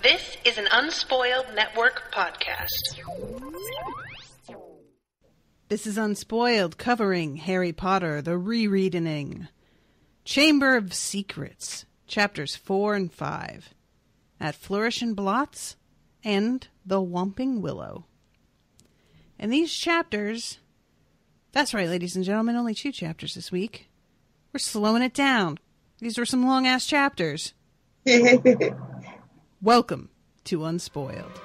This is an Unspoiled Network podcast. This is Unspoiled, covering Harry Potter, the Rereading. Chamber of Secrets, chapters 4 and 5. At Flourish and Blots and the Whomping Willow. And these chapters... That's right, ladies and gentlemen, only 2 chapters this week. We're slowing it down. These were some long-ass chapters. Welcome to Unspoiled.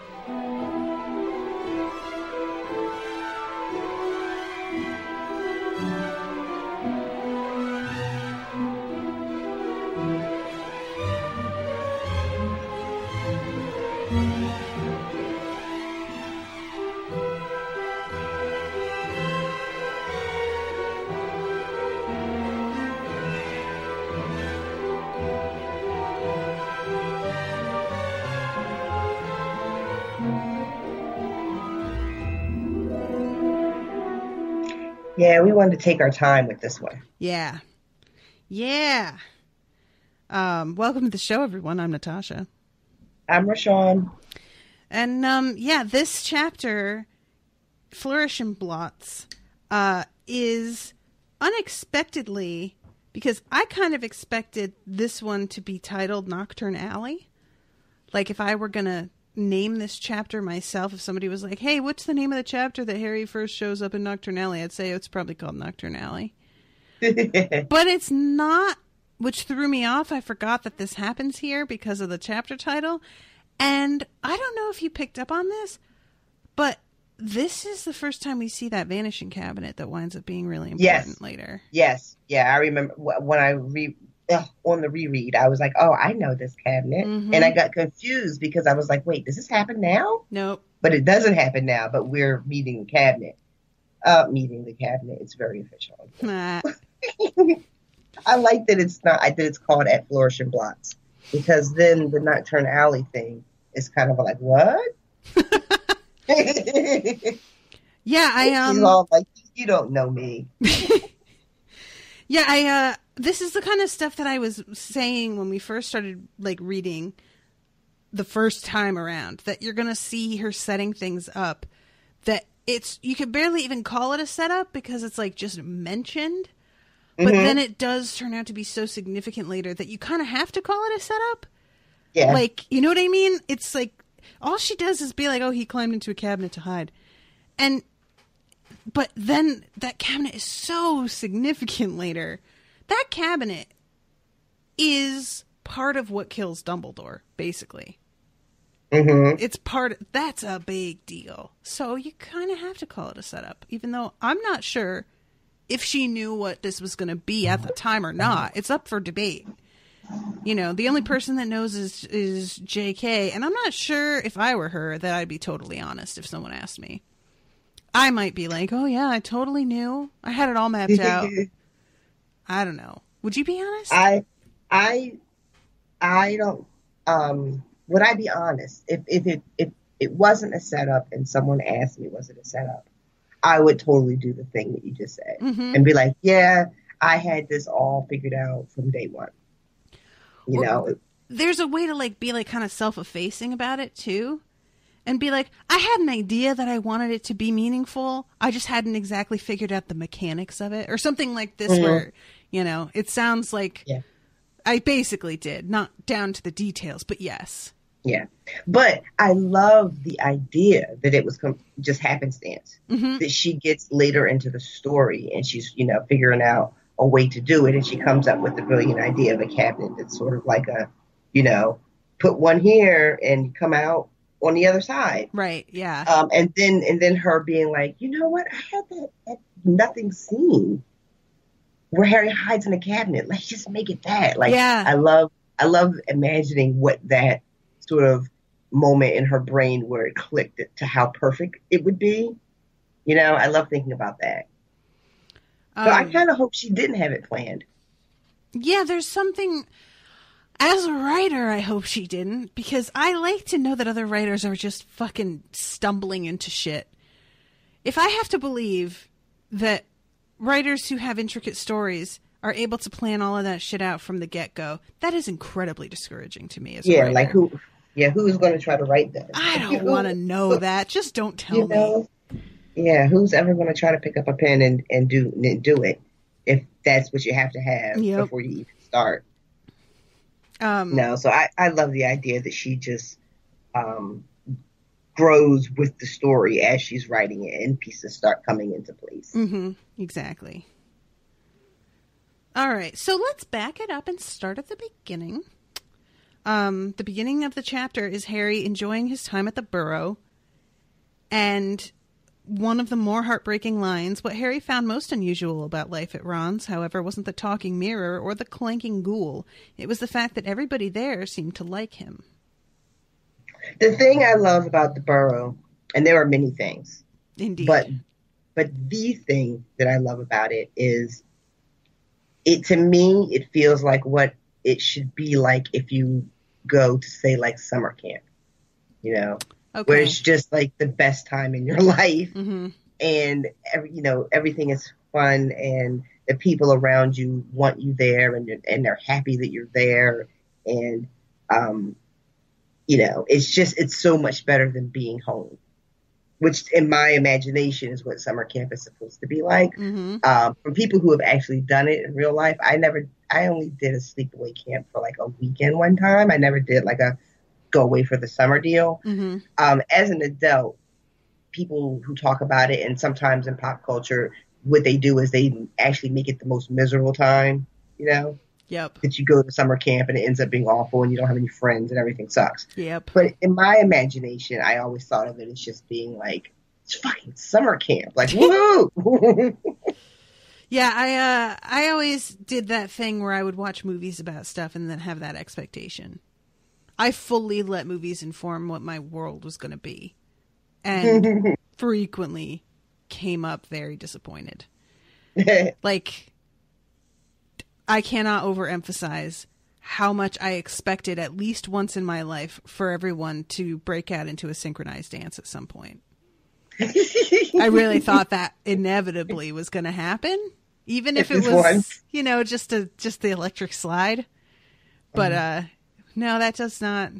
Yeah, we wanted to take our time with this one. Yeah. Welcome to the show, everyone. I'm Natasha. I'm Rashawn. And, this chapter, Flourish and Blots, is unexpectedly, because I kind of expected this one to be titled Knockturn Alley. Like, if I were going to name this chapter myself, if somebody was like, hey, what's the name of the chapter that Harry first shows up in Knockturn Alley, I'd say it's probably called Knockturn Alley. But it's not, which threw me off. I forgot that this happens here because of the chapter title. And I don't know if you picked up on this, but this is the first time we see that vanishing cabinet that winds up being really important later. Yes. Yeah, I remember when I on the reread, I was like, oh, I know this cabinet. Mm-hmm. And I got confused because I was like, wait, does this happen now? Nope. But it doesn't happen now, but we're meeting the cabinet. It's very official. Nah. I like that it's called At Flourish and Blots, because then the Knockturn Alley thing is kind of like, what? Yeah, She's all like, you don't know me. Yeah, this is the kind of stuff that I was saying when we first started, reading the first time around, that you're going to see her setting things up, that you could barely even call it a setup because it's, just mentioned, but then it does turn out to be so significant later that you kind of have to call it a setup. Yeah. You know what I mean? It's all she does is be like, oh, he climbed into a cabinet to hide. But then that cabinet is so significant later. That cabinet is part of what kills Dumbledore, basically. Mm-hmm. That's a big deal. So you kind of have to call it a setup, even though I'm not sure if she knew what this was going to be at the time or not. It's up for debate. The only person that knows is JK, and I'm not sure if I were her that I'd be totally honest if someone asked me. I might be like, oh yeah, I totally knew. I had it all mapped out. I don't know. Would you be honest? I don't. Would I be honest? If it wasn't a setup and someone asked me, was it a setup? I would totally do the thing that you just said and be like, yeah, I had this all figured out from day one. There's a way to be kind of self-effacing about it too. And be like, I had an idea that I wanted it to be meaningful. I just hadn't exactly figured out the mechanics of it. Or something like this where, it sounds like I basically did. Not down to the details, but yes. Yeah. But I love the idea that it was just happenstance. Mm-hmm. That she gets later into the story and she's, figuring out a way to do it. And she comes up with the brilliant idea of a cabinet that's sort of like a, put one here and come out on the other side. Right, yeah. And then her being like, you know what? I had that nothing scene where Harry hides in a cabinet. Let's just make it that. I love imagining what that sort of moment in her brain where it clicked to how perfect it would be. I love thinking about that. But I kind of hope she didn't have it planned. Yeah, there's something... As a writer, I hope she didn't, because I like to know that other writers are just fucking stumbling into shit. If I have to believe that writers who have intricate stories are able to plan all of that shit out from the get-go, that is incredibly discouraging to me as a writer. Yeah, who's going to try to write that? I don't want to know that. Just don't tell me. Yeah, who's ever going to try to pick up a pen and do it if that's what you have to have before you even start? No, so I love the idea that she just grows with the story as she's writing it and pieces start coming into place. Mm-hmm. Exactly. All right, so let's back it up and start at the beginning. The beginning of the chapter is Harry enjoying his time at the Burrow, and one of the more heartbreaking lines, what Harry found most unusual about life at Ron's, however, wasn't the talking mirror or the clanking ghoul. It was the fact that everybody there seemed to like him. The thing I love about the Burrow, and there are many things, indeed, but the thing that I love about it is, to me, it feels like what it should be like if you go to, say, like summer camp, where it's just like the best time in your life, and everything is fun, and the people around you want you there, and they're happy that you're there, and it's so much better than being home, which in my imagination is what summer camp is supposed to be like. From people who have actually done it in real life, I only did a sleepaway camp for like a weekend one time. I never did like a go away for the summer deal. As an adult, people who talk about it, and sometimes in pop culture, what they do is they actually make it the most miserable time, that you go to summer camp and it ends up being awful and you don't have any friends and everything sucks. But in my imagination, I always thought of it as just being like, it's fucking summer camp. Like, woohoo! Yeah, I always did that thing where I would watch movies about stuff and then have that expectation. I fully let movies inform what my world was going to be, and frequently came up very disappointed. Like, I cannot overemphasize how much I expected at least once in my life for everyone to break out into a synchronized dance at some point. I really thought that inevitably was going to happen, even if it was, just the electric slide. But no, that's not.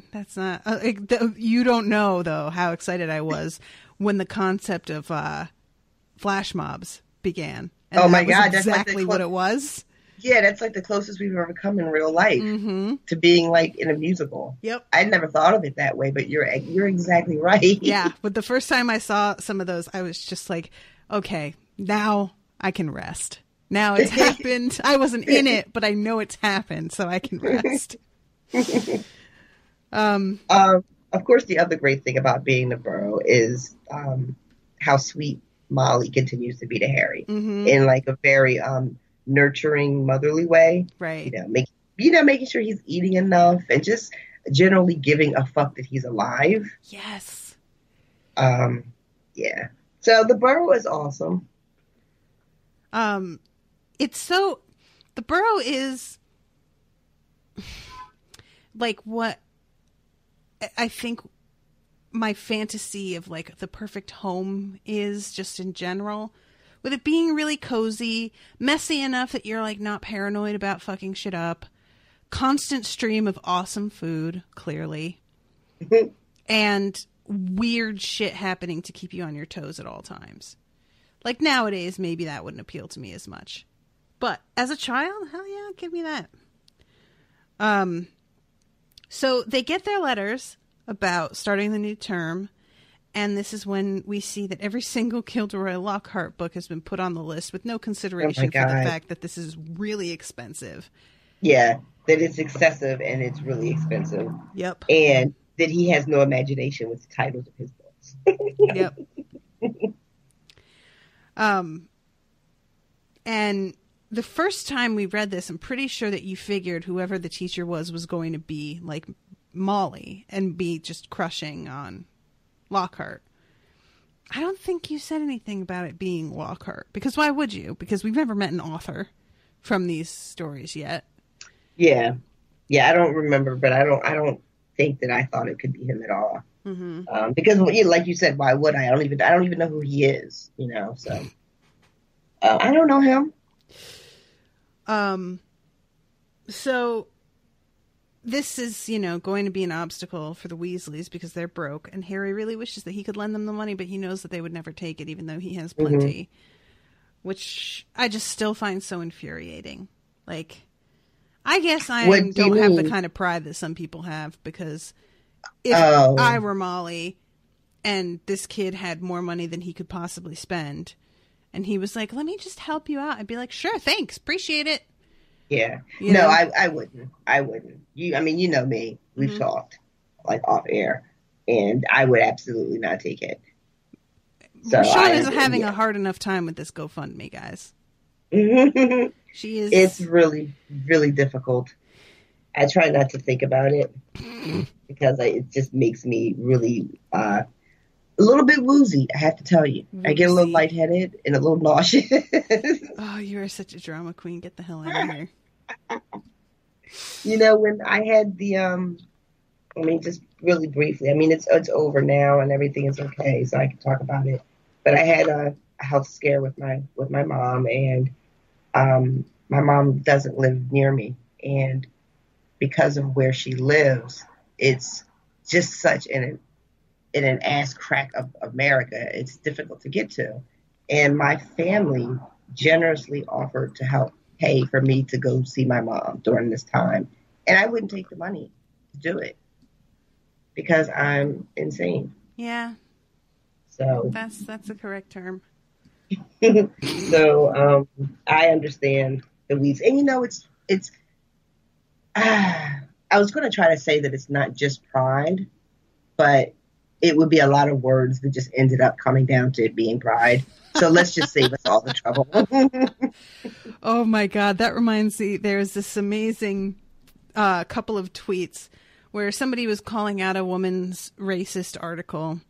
You don't know though how excited I was when the concept of flash mobs began. And oh my God, that's exactly what it was. Yeah, that's like the closest we've ever come in real life to being like in a musical. Yep. I never thought of it that way, but you're exactly right. Yeah, but the first time I saw some of those, I was just like, okay, now I can rest. Now it's happened. I wasn't in it, but I know it's happened, so I can rest. Of course, the other great thing about being the Burrow is how sweet Molly continues to be to Harry in like a very nurturing, motherly way. Right. Making sure he's eating enough and just generally giving a fuck that he's alive. Yes. Yeah. So the Burrow is awesome. The Burrow is like what I think my fantasy of like the perfect home is just in general, with it being really cozy, messy enough that you're like not paranoid about fucking shit up, constant stream of awesome food, clearly, and weird shit happening to keep you on your toes at all times. Like nowadays, maybe that wouldn't appeal to me as much, but as a child, hell yeah, give me that. So they get their letters about starting the new term, and this is when we see that every single Gilderoy Lockhart book has been put on the list with no consideration for the fact that this is really expensive. Yeah, that it's excessive and it's really expensive. Yep. And that he has no imagination with the titles of his books. Yep. And the first time we read this, I'm pretty sure that you figured whoever the teacher was going to be like Molly and be just crushing on Lockhart. I don't think you said anything about it being Lockhart, because why would you? Because we've never met an author from these stories yet. Yeah. I don't remember, but I don't think that I thought it could be him at all. Because, like you said, why would I? I don't even know who he is. So I don't know him. So this is, going to be an obstacle for the Weasleys because they're broke, and Harry really wishes that he could lend them the money, but he knows that they would never take it, even though he has plenty, which I just still find so infuriating. Like, I guess I don't have the kind of pride that some people have, because if I were Molly and this kid had more money than he could possibly spend, and he was like, let me just help you out, I'd be like, sure, thanks, appreciate it. Yeah. No, I wouldn't. You know me. We've talked, like, off air, and I would absolutely not take it. So Sean is having a hard enough time with this GoFundMe, guys. She is. It's really, really difficult. I try not to think about it because it just makes me really a little bit woozy, I have to tell you. Woozy. I get a little lightheaded and a little nauseous. Oh, you are such a drama queen. Get the hell out of here. When I had the, just really briefly, it's over now and everything is okay, so I can talk about it. But I had a health scare with my mom, and my mom doesn't live near me, and because of where she lives, it's just such in an ass crack of America. It's difficult to get to, and my family generously offered to help pay for me to go see my mom during this time, and I wouldn't take the money to do it because I'm insane. Yeah. So that's the correct term. So I understand the weeds, and it's. I was going to try to say that it's not just pride, but it would be a lot of words that just ended up coming down to it being pride. So let's just save us all the trouble. Oh my God, that reminds me. There's this amazing couple of tweets where somebody was calling out a woman's racist article.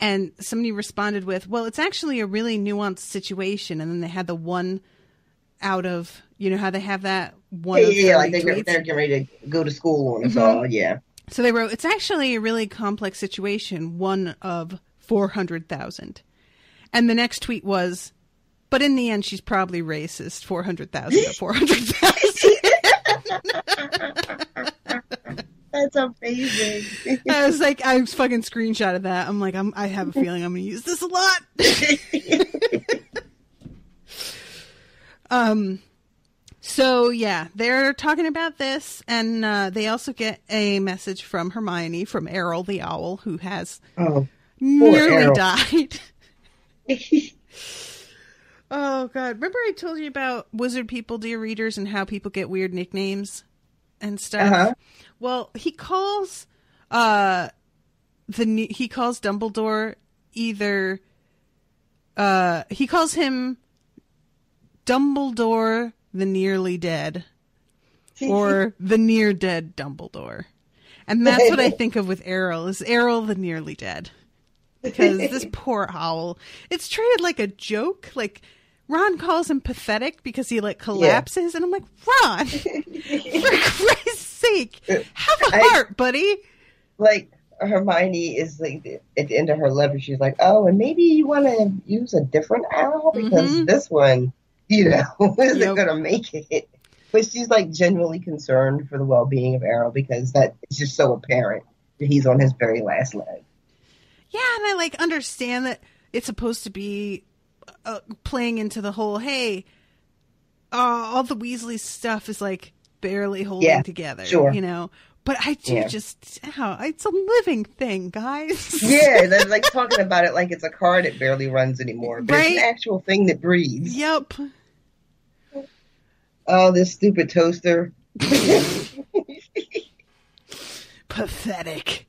And somebody responded with, well, it's actually a really nuanced situation. And then they had the one out of, how they have that one of 30 like they're tweets? Getting ready to go to school on us all, yeah. So they wrote, it's actually a really complex situation, one of 400,000. And the next tweet was, but in the end, she's probably racist, 400,000 to 400,000. That's amazing. I was like, I fucking screenshotted that. I'm like, I have a feeling I'm going to use this a lot. So yeah, they're talking about this, and they also get a message from Hermione, from Errol the owl, who has nearly died. Oh God. Remember I told you about wizard people, dear readers, and how people get weird nicknames and stuff? Uh-huh. Well, he calls Dumbledore either he calls him Dumbledore the nearly dead or the near dead Dumbledore. And that's what I think of with Errol, is Errol the nearly dead. Because this poor owl, it's treated like a joke. Like, Ron calls him pathetic because he collapses, and I'm like, Ron, for Christ's sake, have a heart, buddy. Like, Hermione is like at the end of her letter, she's like, oh, and maybe you want to use a different owl because this one, isn't going to make it. But she's like genuinely concerned for the well-being of Errol because that is just so apparent that he's on his very last leg. Yeah, and I understand that it's supposed to be playing into the whole, hey, all the Weasley stuff is barely holding together, sure. But I do it's a living thing, guys. Yeah, they're talking about it like it's a car that barely runs anymore, but it's an actual thing that breathes. Yep. Oh, this stupid toaster. Pathetic.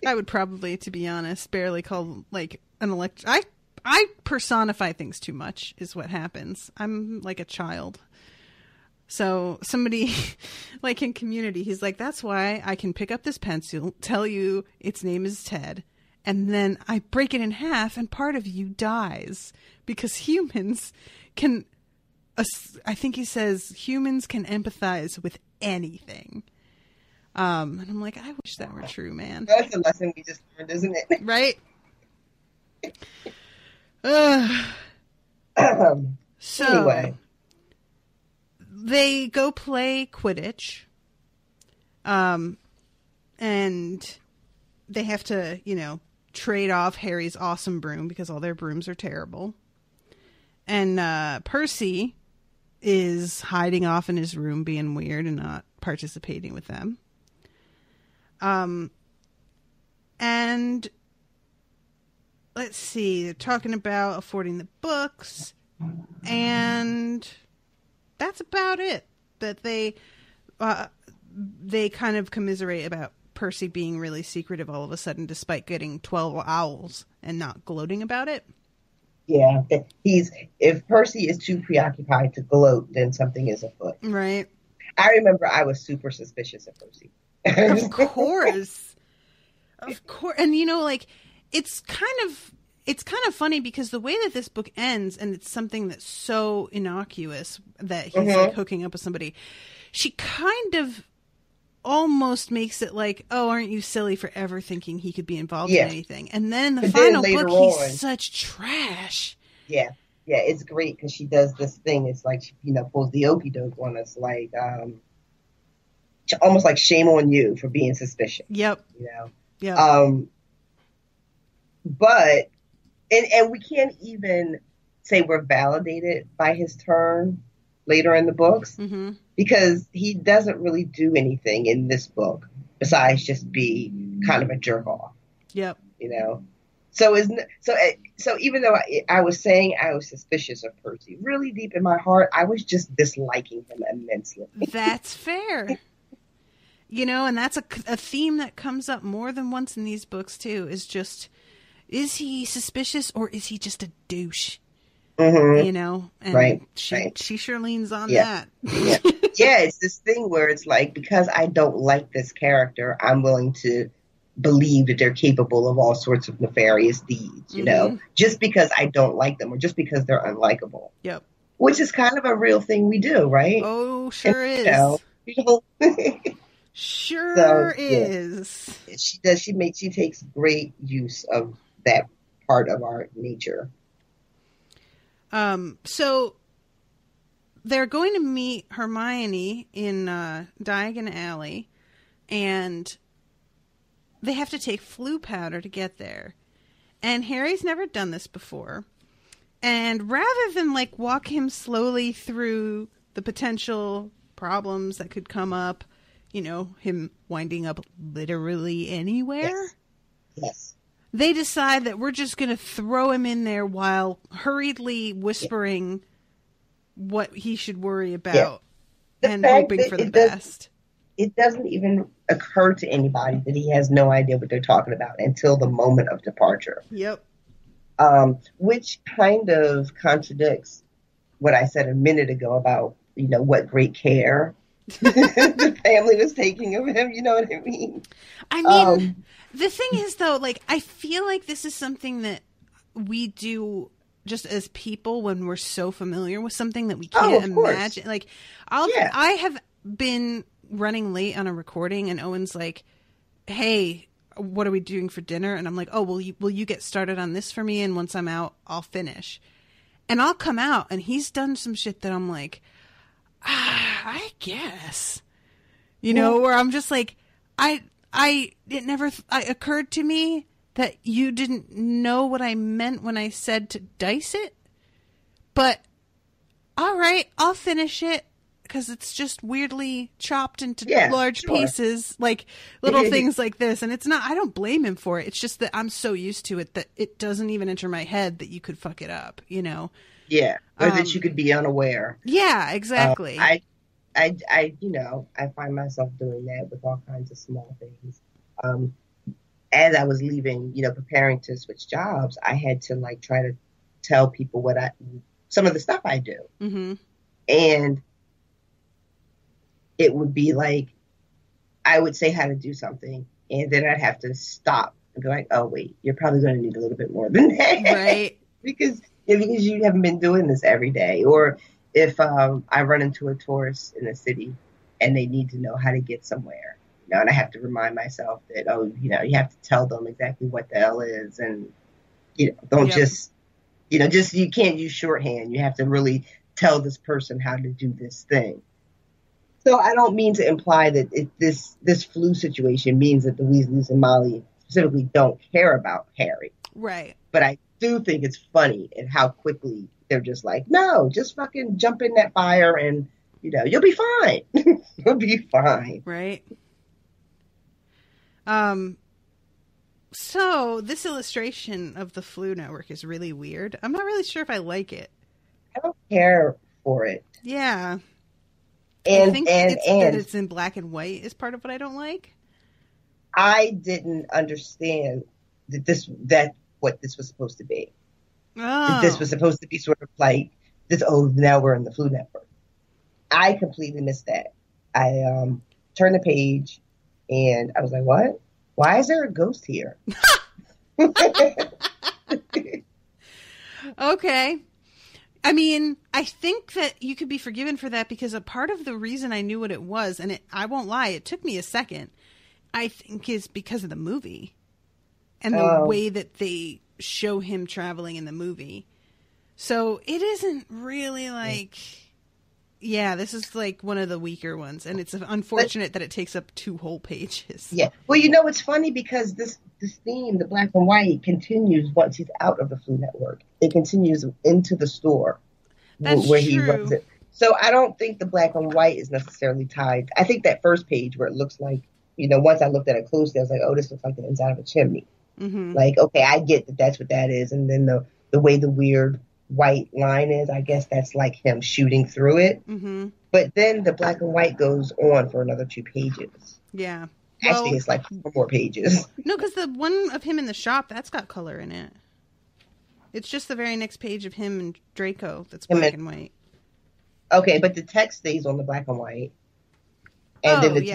I would probably, to be honest, barely call an electric. I personify things too much is what happens. I'm like a child. So somebody in Community, he's like, that's why I can pick up this pencil, tell you its name is Ted, and then I break it in half and part of you dies because humans can, I think he says humans can empathize with anything. And I'm like, I wish that were true, man. That's a lesson we just learned, isn't it? Right? So, anyway. They go play Quidditch. And they have to, trade off Harry's awesome broom because all their brooms are terrible. And Percy is hiding off in his room being weird and not participating with them. And let's see, they're talking about affording the books, and that's about it. That they kind of commiserate about Percy being really secretive all of a sudden, despite getting 12 owls and not gloating about it. Yeah, if Percy is too preoccupied to gloat, then something is afoot. Right. I remember I was super suspicious of Percy. Of course. Of course. And it's kind of funny because the way that this book ends, and it's something that's so innocuous that he's like hooking up with somebody, she kind of almost makes it like, oh, aren't you silly for ever thinking he could be involved in anything? And then in the final book, he's such trash. Yeah. Yeah, it's great because she does this thing. It's like, she, pulls the okie doke on us, like, almost like shame on you for being suspicious. Yep. Yeah. But, and we can't even say we're validated by his turn later in the books because he doesn't really do anything in this book besides just be kind of a jerk off. Yep. So even though I was saying I was suspicious of Percy, really deep in my heart, I was just disliking him immensely. That's fair. And that's a theme that comes up more than once in these books too, is just, is he suspicious or is he just a douche? And right. She sure leans on that. Yeah, it's this thing where it's like, because I don't like this character, I'm willing to believe that they're capable of all sorts of nefarious deeds, just because I don't like them or just because they're unlikable. Yep. Which is kind of a real thing we do, right? Oh, sure is. Sure is. Yeah. She takes great use of that part of our nature. So they're going to meet Hermione in Diagon Alley, and they have to take flu powder to get there. And Harry's never done this before. And rather than walk him slowly through the potential problems that could come up, him winding up literally anywhere. Yes. They decide that we're just going to throw him in there while hurriedly whispering what he should worry about and hoping for the best. It doesn't even occur to anybody that he has no idea what they're talking about until the moment of departure. Yep. Which kind of contradicts what I said a minute ago about, what great care the family was taking of him. You know what I mean? I mean, the thing is, though, I feel like this is something that we do just as people when we're so familiar with something that we can't imagine. I have been running late on a recording and Owen's like, hey, what are we doing for dinner? And I'm like, oh, will you get started on this for me? And once I'm out, I'll finish. And I'll come out and he's done some shit that I'm like, I guess, where I'm just like, it never occurred to me that you didn't know what I meant when I said to dice it, but all right, I'll finish it because it's just weirdly chopped into large pieces, like little things like this. And it's not, I don't blame him for it. It's just that I'm so used to it that it doesn't even enter my head that you could fuck it up, Yeah. Or that you could be unaware. Yeah, exactly. I find myself doing that with all kinds of small things. As I was leaving, preparing to switch jobs, I had to try to tell people some of the stuff I do. Mm-hmm. And it would be I would say how to do something and then I'd have to stop and go oh wait, you're probably going to need a little bit more than that. Right. because you haven't been doing this every day. Or if I run into a tourist in a city and they need to know how to get somewhere, and I have to remind myself that, you have to tell them exactly what the hell is, and, don't just you can't use shorthand. You have to really tell this person how to do this thing. So I don't mean to imply that this flu situation means that the Weasleys and Molly specifically don't care about Harry. Right. But I do think it's funny and how quickly they're just like, no, just fucking jump in that fire and, you'll be fine. You'll be fine. Right. So this illustration of the Flu Network is really weird. I'm not really sure if I like it. I don't care for it. Yeah. And I think that it's in black and white is part of what I don't like. I didn't understand that what this was supposed to be. Oh. That this was supposed to be sort of like this. Oh, now we're in the Flu Network. I completely missed that. I turned the page and I was like, "What? Why is there a ghost here?" Okay. I mean, I think that you could be forgiven for that because a part of the reason I knew what it was, and I won't lie, it took me a second, I think is because of the movie and the way that they show him traveling in the movie. So it isn't really like, yeah, this is like one of the weaker ones, and it's unfortunate that it takes up 2 whole pages. Yeah. Well, it's funny because this theme, the black and white, continues once he's out of the Flu Network. It continues into the store where he runs it. So I don't think the black and white is necessarily tied. I think that first page where it looks like, once I looked at it closely, I was like, oh, this looks like the inside of a chimney. Mm-hmm. Like, okay, I get that that's what that is. And then the way the weird white line is, I guess that's like him shooting through it. Mm-hmm. But then the black and white goes on for another 2 pages. Yeah. Actually, it's like 4 more pages. No, because the one of him in the shop, that's got color in it. It's just the very next page of him and Draco that's black and white. Okay, but the text stays on the black and white. And then the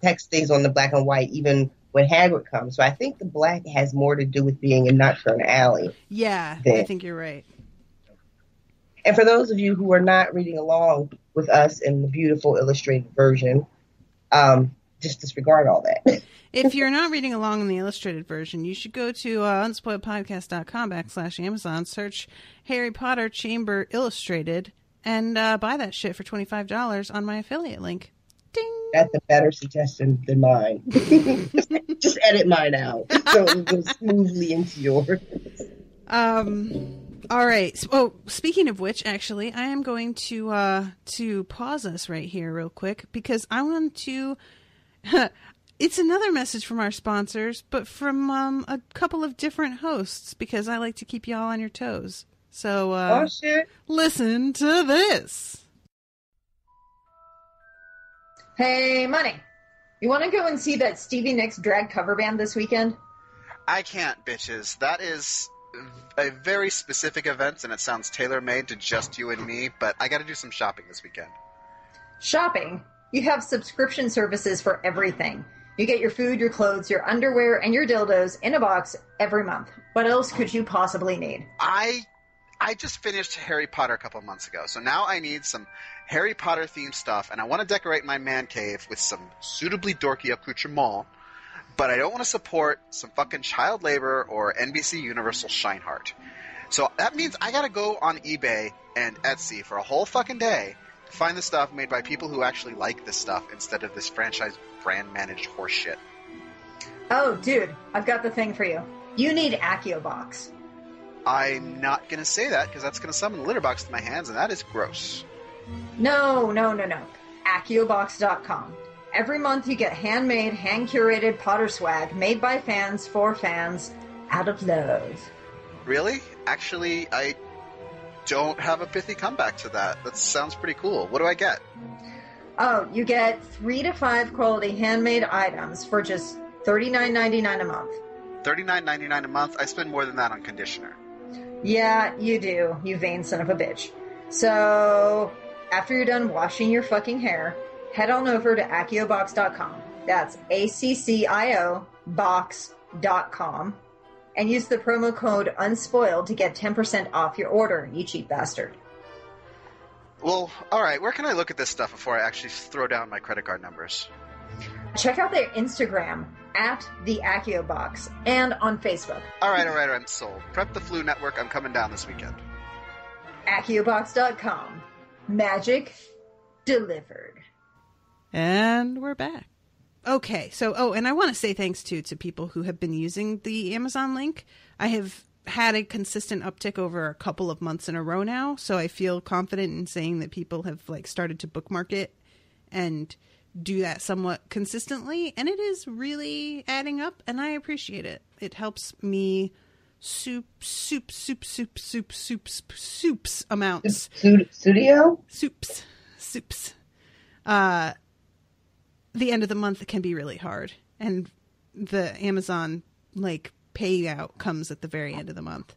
text stays on the black and white even when Hagrid comes. So I think the black has more to do with being in Knockturn Alley. Yeah, I think you're right. And for those of you who are not reading along with us in the beautiful illustrated version, just disregard all that. If you're not reading along in the illustrated version, you should go to unspoiledpodcast.com/Amazon, search Harry Potter Chamber Illustrated, and buy that shit for $25 on my affiliate link. Ding! That's a better suggestion than mine. just edit mine out so it goes smoothly into yours. All right. So, speaking of which, actually, I am going to pause us right here real quick because I want to... It's another message from our sponsors, but from a couple of different hosts because I like to keep y'all on your toes. So listen to this. Hey, Money. You want to go and see that Stevie Nicks drag cover band this weekend? I can't, bitches. That is a very specific event, and it sounds tailor-made to just you and me, but I got to do some shopping this weekend. Shopping? You have subscription services for everything. You get your food, your clothes, your underwear, and your dildos in a box every month. What else could you possibly need? I just finished Harry Potter a couple months ago, so now I need some Harry Potter themed stuff, and I want to decorate my man cave with some suitably dorky accoutrement, but I don't want to support some fucking child labor or NBC Universal Shineheart. So that means I gotta go on eBay and Etsy for a whole fucking day to find the stuff made by people who actually like this stuff instead of this franchise brand-managed horse shit. Oh, dude, I've got the thing for you. You need AccioBox. I'm not going to say that because that's going to summon a litter box to my hands, and that is gross. No. AccioBox.com. Every month you get handmade, hand-curated Potter swag made by fans for fans out of love. Really? Actually, I don't have a pithy comeback to that. That sounds pretty cool. What do I get? Oh, you get 3 to 5 quality handmade items for just $39.99 a month. $39.99 a month? I spend more than that on conditioner. Yeah, you do, you vain son of a bitch. So, after you're done washing your fucking hair, head on over to AccioBox.com. That's ACCIO box.com. And use the promo code UNSPOILED to get 10% off your order, you cheap bastard. Well, alright, where can I look at this stuff before I actually throw down my credit card numbers? Check out their Instagram, @TheAccioBox, and on Facebook. Alright, I'm sold. Prep the Flu Network, I'm coming down this weekend. AccioBox.com. Magic delivered. And we're back. Okay, so, and I want to say thanks, too, to people who have been using the Amazon link. I have had a consistent uptick over a couple of months in a row now, so I feel confident in saying that people have, like, started to bookmark it and do that somewhat consistently, and it is really adding up, and I appreciate it. It helps me soups amounts. Studio? Soups. The end of the month can be really hard, and the Amazon like payout comes at the very end of the month.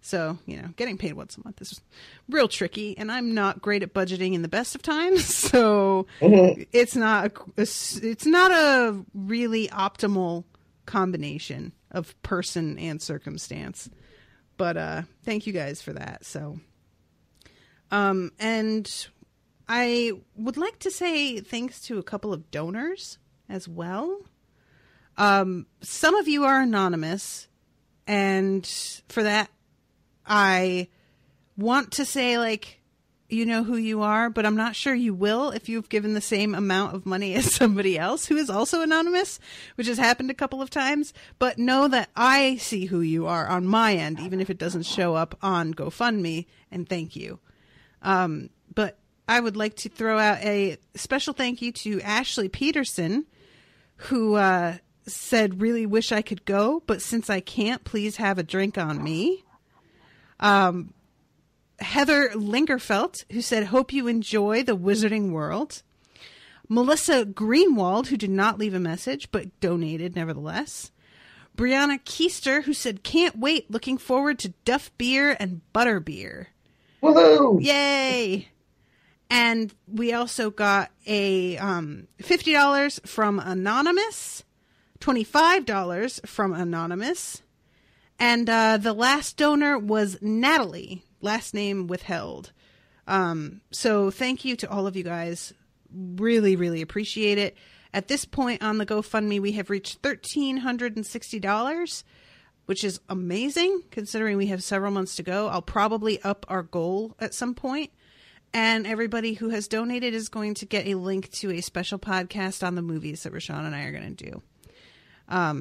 So, getting paid once a month is real tricky, and I'm not great at budgeting in the best of times. So it's not a really optimal combination of person and circumstance. But thank you guys for that. So, and I would like to say thanks to a couple of donors as well. Some of you are anonymous, and for that, I want to say, like, you know who you are, but I'm not sure you will if you've given the same amount of money as somebody else who is also anonymous, which has happened a couple of times. But know that I see who you are on my end, even if it doesn't show up on GoFundMe, and thank you. But I would like to throw out a special thank you to Ashley Peterson, who said, really wish I could go, but since I can't, please have a drink on me. Heather Lingerfelt, who said, hope you enjoy the Wizarding World. Melissa Greenwald, who did not leave a message, but donated nevertheless. Brianna Keister, who said, can't wait, looking forward to Duff Beer and Butterbeer. Woohoo! Yay! And we also got a $50 from Anonymous, $25 from Anonymous, and the last donor was Natalie, last name withheld. So thank you to all of you guys. Really, really appreciate it. At this point on the GoFundMe, we have reached $1,360, which is amazing considering we have several months to go. I'll probably up our goal at some point. And everybody who has donated is going to get a link to a special podcast on the movies that Rashawn and I are going to do.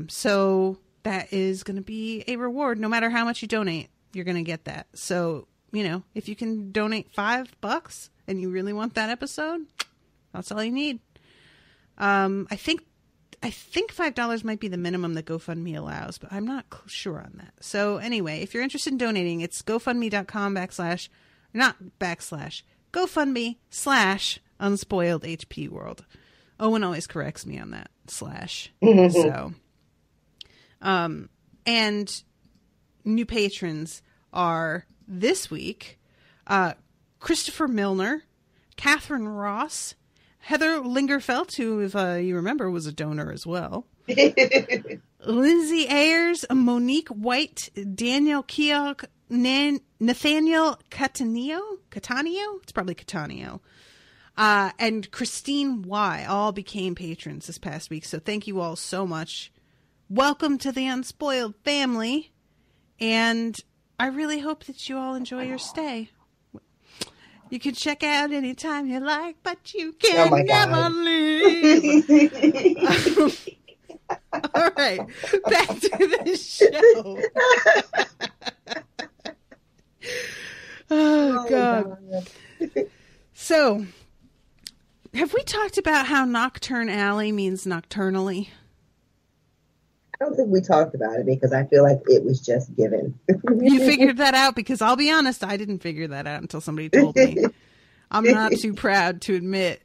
So that is going to be a reward. No matter how much you donate, you're going to get that. So, if you can donate $5 and you really want that episode, that's all you need. I think $5 might be the minimum that GoFundMe allows, but I'm not sure on that. So anyway, if you're interested in donating, it's GoFundMe.com/GoFundMe/UnspoiledHPWorld. Owen always corrects me on that /. So, and new patrons are this week, Christopher Milner, Catherine Ross, Heather Lingerfelt, who, if you remember, was a donor as well. Lindsay Ayers, Monique White, Daniel Keogh, Nathaniel Catania? It's probably Catania. And Christine Y. all became patrons this past week. So thank you all so much. Welcome to the Unspoiled family. And I really hope that you all enjoy your stay. You can check out anytime you like, but you can never leave. All right, back to the show. Oh, God. So, have we talked about how Knockturn Alley means nocturnally? I don't think we talked about it because I feel like it was just given. You figured that out? Because I'll be honest, I didn't figure that out until somebody told me. I'm not too proud to admit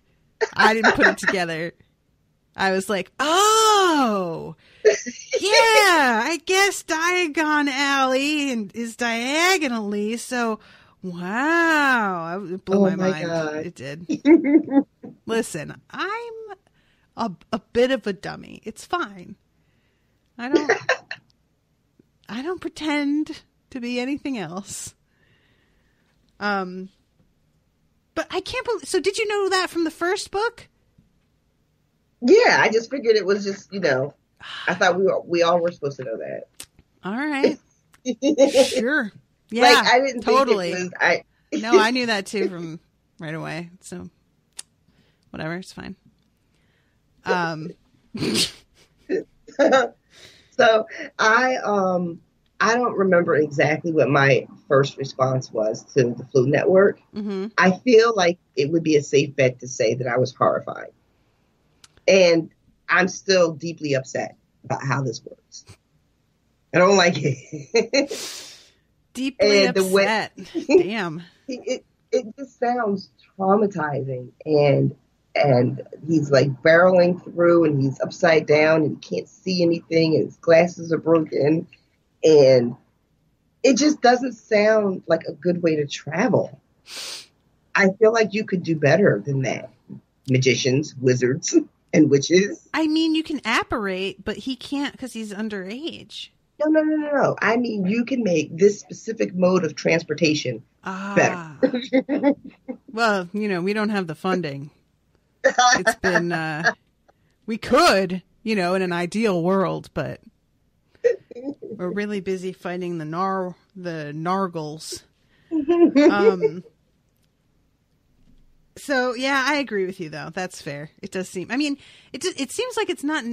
I didn't put it together. I was like, oh, yeah, I guess Diagon Alley is diagonally. So, wow, it blew my mind. God. It did. Listen, I'm a bit of a dummy. It's fine. I don't pretend to be anything else. But I can't believe. So, did you know that from the first book? Yeah, I just figured it was just, I thought we all were supposed to know that. All right. Sure. Yeah. Like, I didn't totally. think it was. No, I knew that too from right away. So, whatever, it's fine. So I don't remember exactly what my first response was to the Flu Network. Mm-hmm. I feel like it would be a safe bet to say that I was horrified. And I'm still deeply upset about how this works. I don't like it. Deeply upset. Damn. It just sounds traumatizing. And he's like barreling through and he's upside down and he can't see anything and his glasses are broken. And it just doesn't sound like a good way to travel. I feel like you could do better than that. Magicians, wizards, and witches. I mean, you can apparate, but he can't because he's underage. No. I mean, you can make this specific mode of transportation better. Well, we don't have the funding. It's been, we could, in an ideal world, but we're really busy fighting the Nargles. So yeah, I agree with you though. That's fair. It does seem, I mean, it seems like it's not,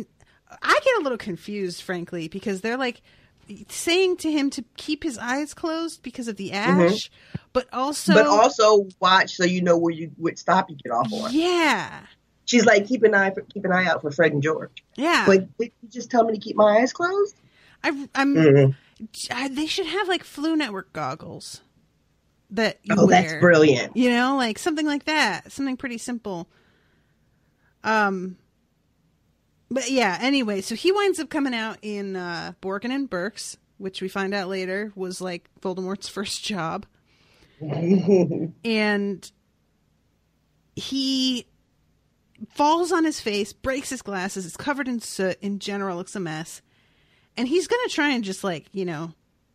I get a little confused, frankly, because they're like saying to him to keep his eyes closed because of the ash, but also watch so you know where you would stop and get off on. Yeah. She's like, keep an eye out for Fred and George. Yeah. But did you just tell me to keep my eyes closed? They should have like Flu Network goggles that you wear. That's brilliant. Like something like that. Something pretty simple. But yeah, anyway, so he winds up coming out in Borgin and Burke's, which we find out later was like Voldemort's first job. And he falls on his face, breaks his glasses, is covered in soot, in general looks a mess. And he's going to try and just like,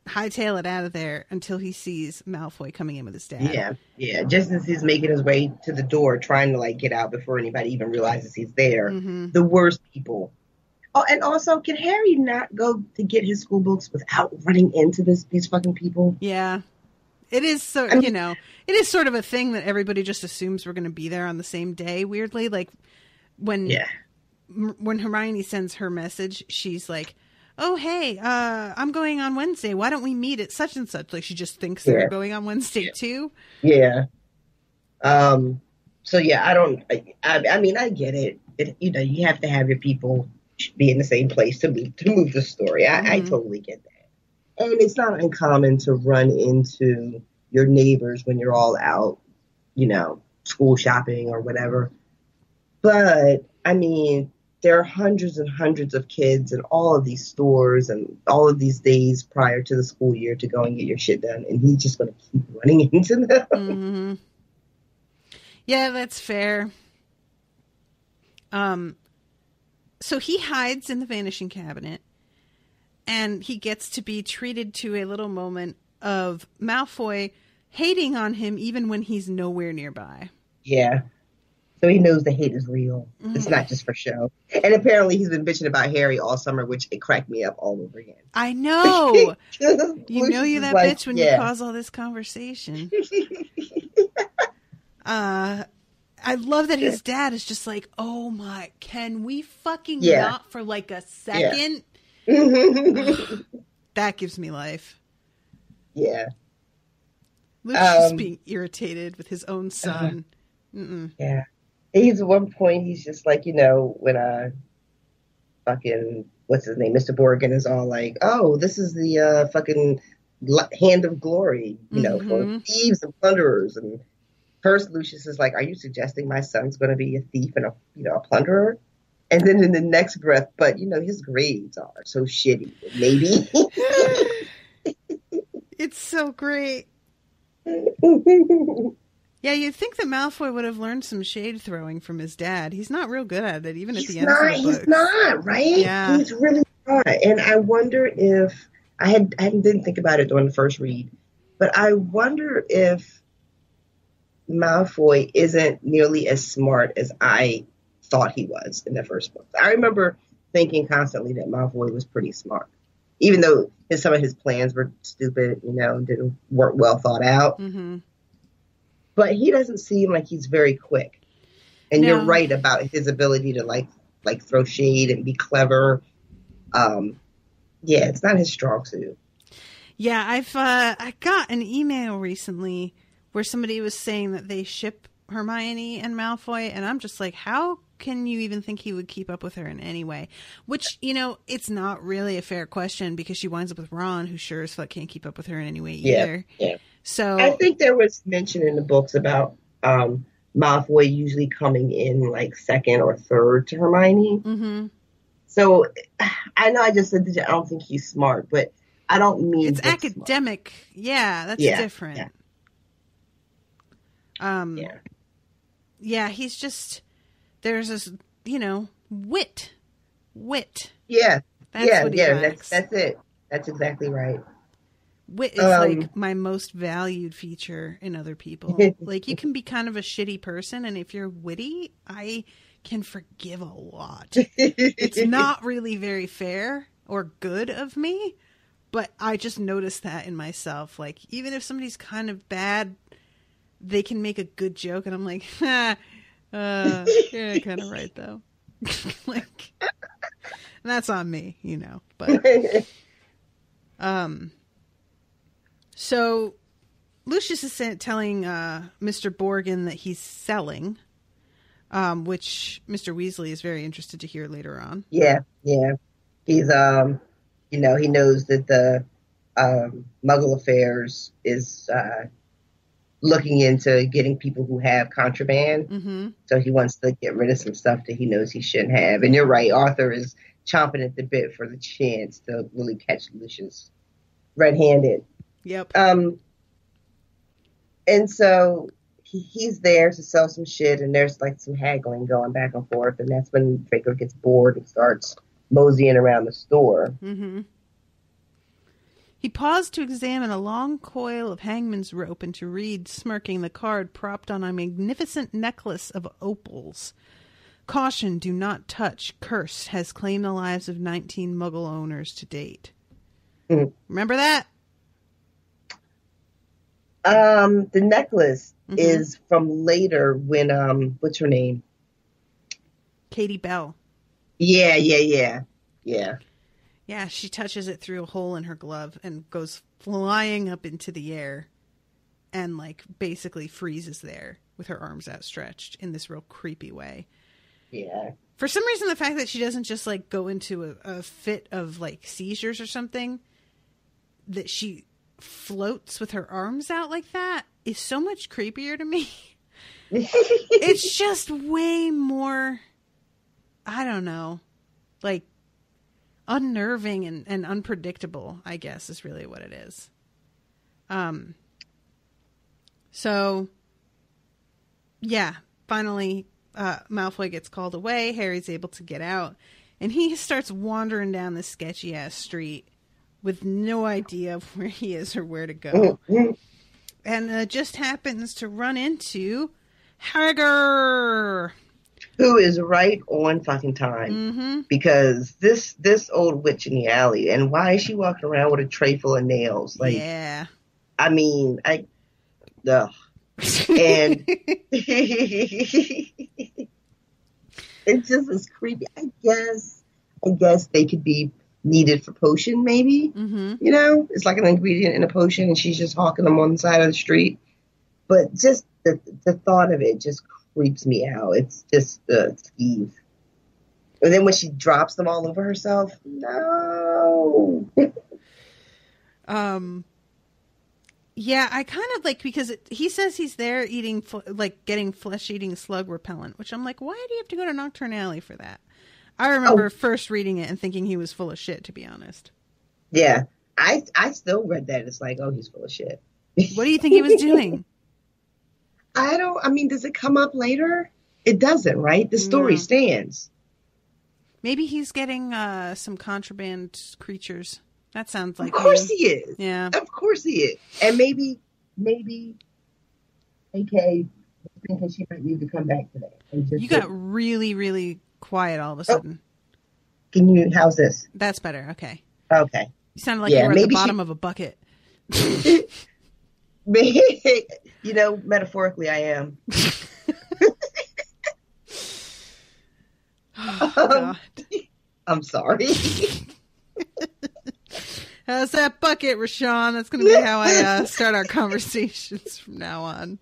hightail it out of there until he sees Malfoy coming in with his dad. Yeah. Just as he's making his way to the door, trying to like get out before anybody even realizes he's there. Mm-hmm. The worst people. Oh, and also, can Harry not go to get his school books without running into these fucking people? Yeah. It is it is sort of a thing that everybody just assumes we're going to be there on the same day. Weirdly, like when Hermione sends her message, she's like, "Oh, hey, I'm going on Wednesday. Why don't we meet at such and such?" Like she just thinks they're going on Wednesday too. Yeah. So yeah, I mean, I get it. You have to have your people be in the same place to move the story. I totally get that. And it's not uncommon to run into your neighbors when you're all out, school shopping or whatever. But I mean, there are hundreds and hundreds of kids in all of these stores and all of these days prior to the school year to go and get your shit done. And he's just going to keep running into them. Mm-hmm. Yeah, that's fair. So he hides in the vanishing cabinet and he gets to be treated to a little moment of Malfoy hating on him even when he's nowhere nearby. Yeah. So he knows the hate is real. Mm-hmm. It's not just for show. And apparently he's been bitching about Harry all summer, which it cracked me up all over again. I know. You're that bitch when you cause all this conversation. I love that his dad is just like, oh my, can we fucking not for like a second? Yeah. That gives me life. Yeah. Lucius being irritated with his own son. Yeah. He's at one point, he's just like, when fucking, what's his name? Mr. Borgin is all like, oh, this is the fucking hand of glory, for thieves and plunderers. And first Lucius is like, are you suggesting my son's going to be a thief and a plunderer? And then in the next breath, but his grades are so shitty. Maybe. It's so great. Yeah, you'd think that Malfoy would have learned some shade throwing from his dad. He's not real good at it, even at the end of the books. He's not, right? Yeah. He's really not. And I wonder if, I didn't think about it during the first read, but I wonder if Malfoy isn't nearly as smart as I thought he was in the first book. I remember thinking constantly that Malfoy was pretty smart, even though some of his plans were stupid, weren't well thought out. Mm-hmm. But he doesn't seem like he's very quick. And you're right about his ability to like throw shade and be clever. Yeah, it's not his strong suit. Yeah, I got an email recently where somebody was saying that they ship Hermione and Malfoy, and I'm just like, how can you even think he would keep up with her in any way? Which, it's not really a fair question because she winds up with Ron, who sure as fuck can't keep up with her in any way either. Yeah. So I think there was mention in the books about Malfoy usually coming in like second or third to Hermione. Mm-hmm. So I know I just said that I don't think he's smart, but I don't mean it's academic. Smart. Yeah, that's different. Yeah, he's just there's this, wit. Yeah, that's what he lacks. That's it. That's exactly right. Wit is like my most valued feature in other people. Like you can be kind of a shitty person, and if you're witty, I can forgive a lot. It's not really very fair or good of me, but I just noticed that in myself. Like even if somebody's kind of bad, they can make a good joke, and I'm like, yeah, kind of right though. Like that's on me, But so Lucius is telling Mr. Borgin that he's selling, which Mr. Weasley is very interested to hear later on. Yeah. He's he knows that the Muggle Affairs is looking into getting people who have contraband. Mm-hmm. So he wants to get rid of some stuff that he knows he shouldn't have. And you're right, Arthur is chomping at the bit for the chance to really catch Lucius red-handed. Yep. And so he's there to sell some shit, and there's like some haggling going back and forth, and that's when Draco gets bored and starts moseying around the store. Mm-hmm. He paused to examine a long coil of hangman's rope and to read, smirking, the card propped on a magnificent necklace of opals. Caution, do not touch. Curse has claimed the lives of 19 Muggle owners to date. Mm-hmm. Remember that? The necklace is from later when, what's her name? Katie Bell. Yeah. Yeah, she touches it through a hole in her glove and goes flying up into the air and like basically freezes there with her arms outstretched in this real creepy way. Yeah. For some reason, the fact that she doesn't just like go into a fit of like seizures or something, that she floats with her arms out like that is so much creepier to me. It's just way more, I don't know, like unnerving and unpredictable, I guess, is really what it is. So yeah, finally Malfoy gets called away. Harry's able to get out, and he starts wandering down this sketchy ass street with no idea of where he is or where to go. And just happens to run into Haggar, who is right on fucking time, because this old witch in the alley, and why is she walking around with a tray full of nails? Like, yeah, I mean, and it just is creepy. I guess they could be needed for potion, maybe. It's like an ingredient in a potion, and she's just hawking them on the side of the street. But just the thought of it just creeps me out. It's just skeeve. And then when she drops them all over herself, no. Yeah, I kind of like, because he says he's there eating, getting flesh-eating slug repellent, which I'm like, why do you have to go to Knockturn Alley for that? I remember first reading it and thinking he was full of shit, to be honest. Yeah, I still read that. It's like, oh, he's full of shit. What do you think he was doing? Does it come up later? It doesn't, right? The story stands. Maybe he's getting some contraband creatures. That sounds like Of course he is. Yeah. Of course he is. And maybe AK thinking she might need to come back today. You got really, really quiet all of a sudden. How's this? That's better. Okay. Okay. You sounded like you were at the bottom of a bucket. Metaphorically I am. God. I'm sorry. How's that bucket, Rashawn? That's going to be how I start our conversations from now on.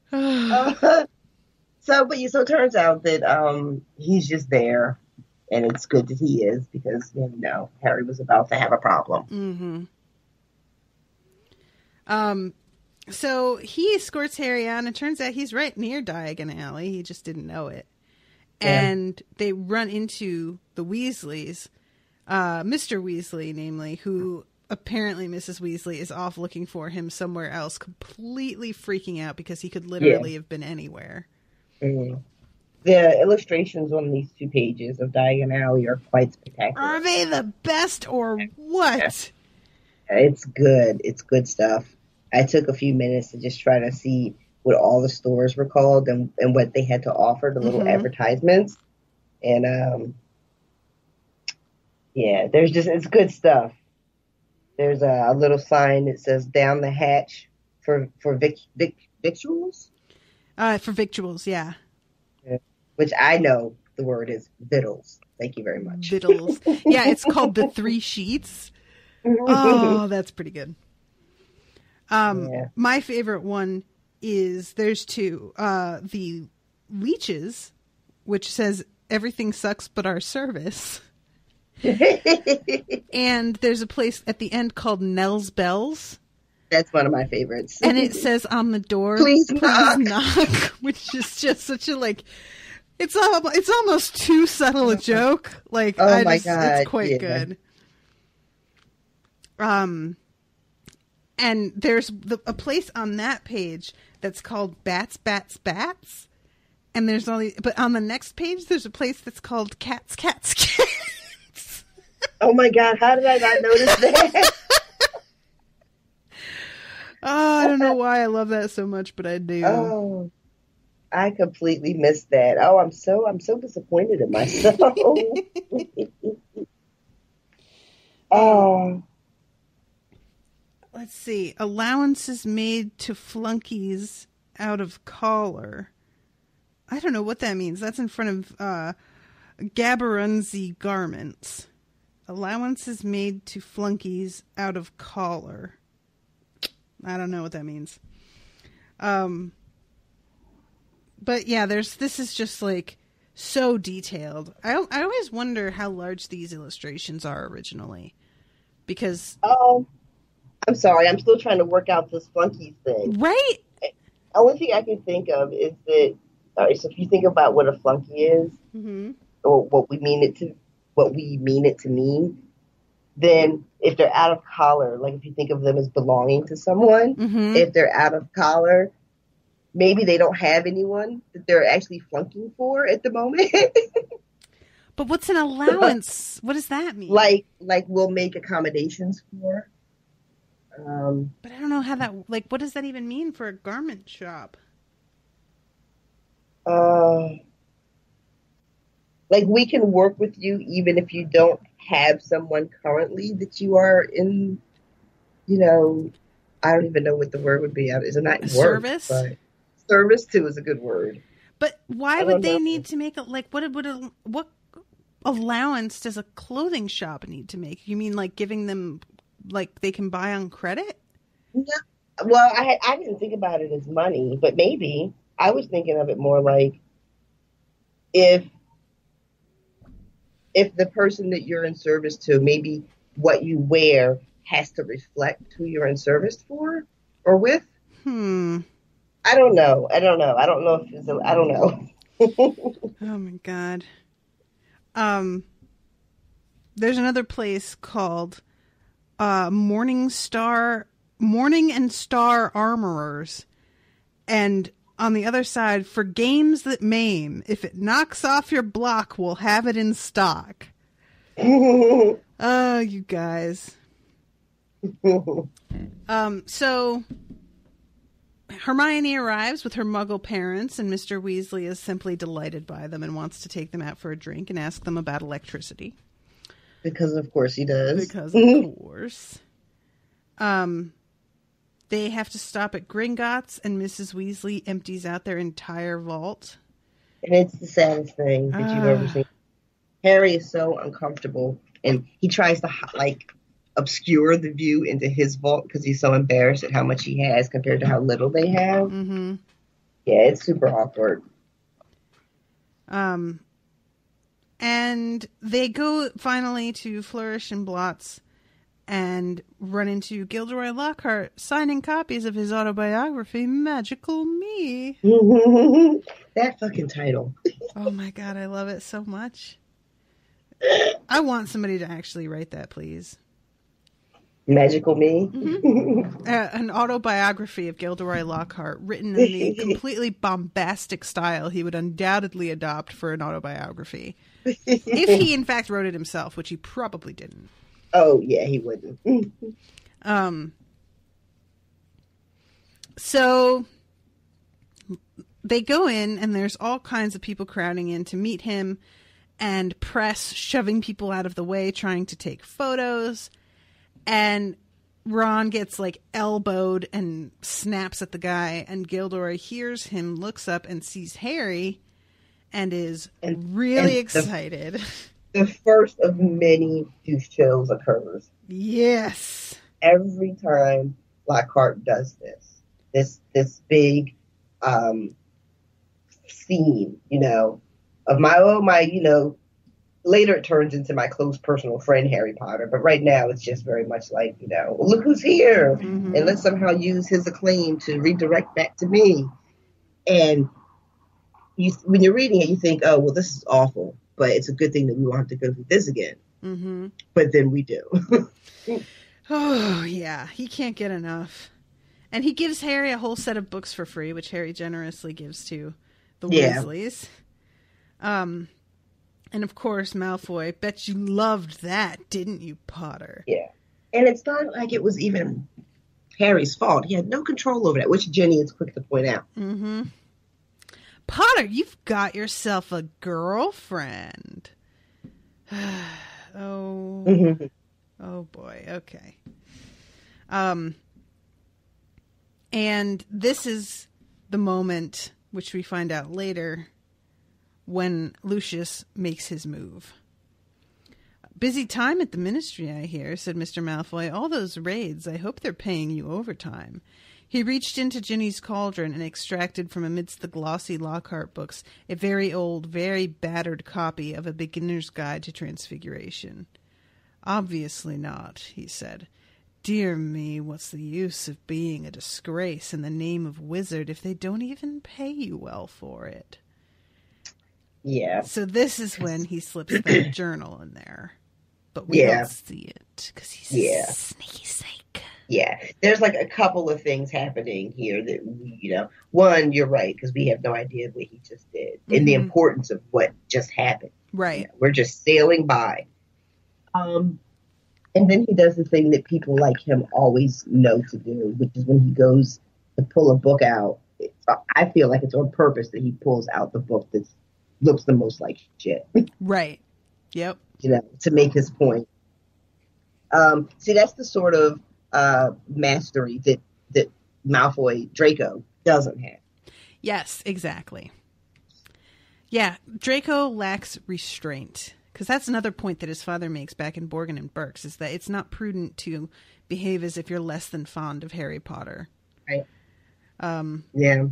So it turns out that he's just there, and it's good that he is because Harry was about to have a problem. So he escorts Harry on, and turns out he's right near Diagon Alley. He just didn't know it. Yeah. And they run into the Weasleys, Mr. Weasley, namely, who apparently Mrs. Weasley is off looking for him somewhere else, completely freaking out because he could literally have been anywhere. Mm-hmm. The illustrations on these 2 pages of Diagon Alley are quite spectacular. Are they the best or what? Yeah. It's good. It's good stuff. I took a few minutes to just try to see what all the stores were called and what they had to offer, the little advertisements. And, it's good stuff. There's a little sign that says down the hatch for victuals. For victuals, yeah. Which I know the word is victuals. Thank you very much. Victuals. Yeah, it's called the 3 Sheets. Oh, that's pretty good. My favorite one is there's 2. The Leeches, which says everything sucks but our service. And there's a place at the end called Nell's Bells. That's one of my favorites. And it says on the door, please knock. Which is just such a it's almost too subtle a joke. God, it's quite good. And there's a place on that page that's called Bats, Bats, Bats. And there's but on the next page, there's a place that's called Cats, Cats, Cats. Oh my God, how did I not notice that? Oh, I don't know why I love that so much, but I do. Oh, I completely missed that. Oh, I'm so disappointed in myself. Oh. Let's see. Allowances made to flunkies out of collar. I don't know what that means. That's in front of Gaberunzie garments. Allowances made to flunkies out of collar. I don't know what that means. But yeah, this is just so detailed. I always wonder how large these illustrations are originally. Because... Oh, I'm sorry. I'm still trying to work out this flunkies thing. Right? The only thing I can think of is that, so if you think about what a flunky is, or what we mean it to mean, then if they're out of collar, if you think of them as belonging to someone, if they're out of collar, maybe they don't have anyone that they're actually flunking for at the moment. But what's an allowance? What does that mean? Like we'll make accommodations for. But I don't know how that, what does that even mean for a garment shop? We can work with you even if you don't have someone currently that you are in, I don't even know what the word would be. It's not work, service? But service too is a good word. But why would they need to make what allowance does a clothing shop need to make? You mean giving them they can buy on credit? No. Well, I didn't think about it as money, but maybe I was thinking of it more if the person that you're in service to, maybe what you wear has to reflect who you're in service for or with. I don't know. I don't know if it's I don't know. Oh my God. There's another place called Morning and Star Armorers, and on the other side, for games that maim, if it knocks off your block, we'll have it in stock. Oh, you guys. So Hermione arrives with her Muggle parents, and Mr. Weasley is simply delighted by them and wants to take them out for a drink and ask them about electricity. Because of course he does. Because of course. They have to stop at Gringotts, and Mrs. Weasley empties out their entire vault. And it's the saddest thing that you've ever seen. Harry is so uncomfortable, and he tries to obscure the view into his vault because he's so embarrassed at how much he has compared to how little they have. Mm-hmm. Yeah, it's super awkward. And they go finally to Flourish and Blots and run into Gilderoy Lockhart signing copies of his autobiography, Magical Me. That fucking title. Oh my God, I love it so much. I want somebody to actually write that, please. Magical Me? Mm-hmm. An autobiography of Gilderoy Lockhart written in the completely bombastic style he would undoubtedly adopt for an autobiography. If he, in fact, wrote it himself, which he probably didn't. Oh, yeah, he wouldn't. So they go in, and there's all kinds of people crowding in to meet him, and press shoving people out of the way, trying to take photos. And Ron gets, like, elbowed and snaps at the guy, and Gilderoy hears him, looks up, and sees Harry, and is really excited. The first of many douche chills occurs. Yes. Every time Lockhart does this big scene, of my, later it turns into my close personal friend Harry Potter, but right now it's just very much like, look who's here, and let's somehow use his acclaim to redirect back to me. And when you're reading it, you think, oh, well, this is awful, but it's a good thing that we won't have to go through this again. Mm-hmm. But then we do. Oh, yeah. He can't get enough. And he gives Harry a whole set of books for free, which Harry generously gives to the Weasleys. And of course, Malfoy, bet you loved that, didn't you, Potter? Yeah. And it's not like it was even Harry's fault. He had no control over that, which Jenny is quick to point out. Mm-hmm. Potter, you've got yourself a girlfriend. Oh boy. Okay. And this is the moment, which we find out later, when Lucius makes his move. Busy time at the ministry, I hear, said Mr. Malfoy. All those raids, I hope they're paying you overtime. He reached into Ginny's cauldron and extracted from amidst the glossy Lockhart books a very old, very battered copy of A Beginner's Guide to Transfiguration. Obviously not, he said. Dear me, what's the use of being a disgrace in the name of wizard if they don't even pay you well for it? Yeah. So this is when he slips that journal in there. But we don't see it because he's a sneaky snake. Yeah, there's like a couple of things happening here that, one, you're right, because we have no idea what he just did and the importance of what just happened. Right. We're just sailing by. And then he does the thing that people like him always know to do, which is when he goes to pull a book out. I feel like it's on purpose that he pulls out the book that looks the most like shit. Right. Yep. To make his point. See, that's the sort of mastery that Malfoy Draco doesn't have. Yes, exactly. Yeah, Draco lacks restraint, because that's another point that his father makes back in Borgin and Burke's, is that it's not prudent to behave as if you're less than fond of Harry Potter. Right. Yeah.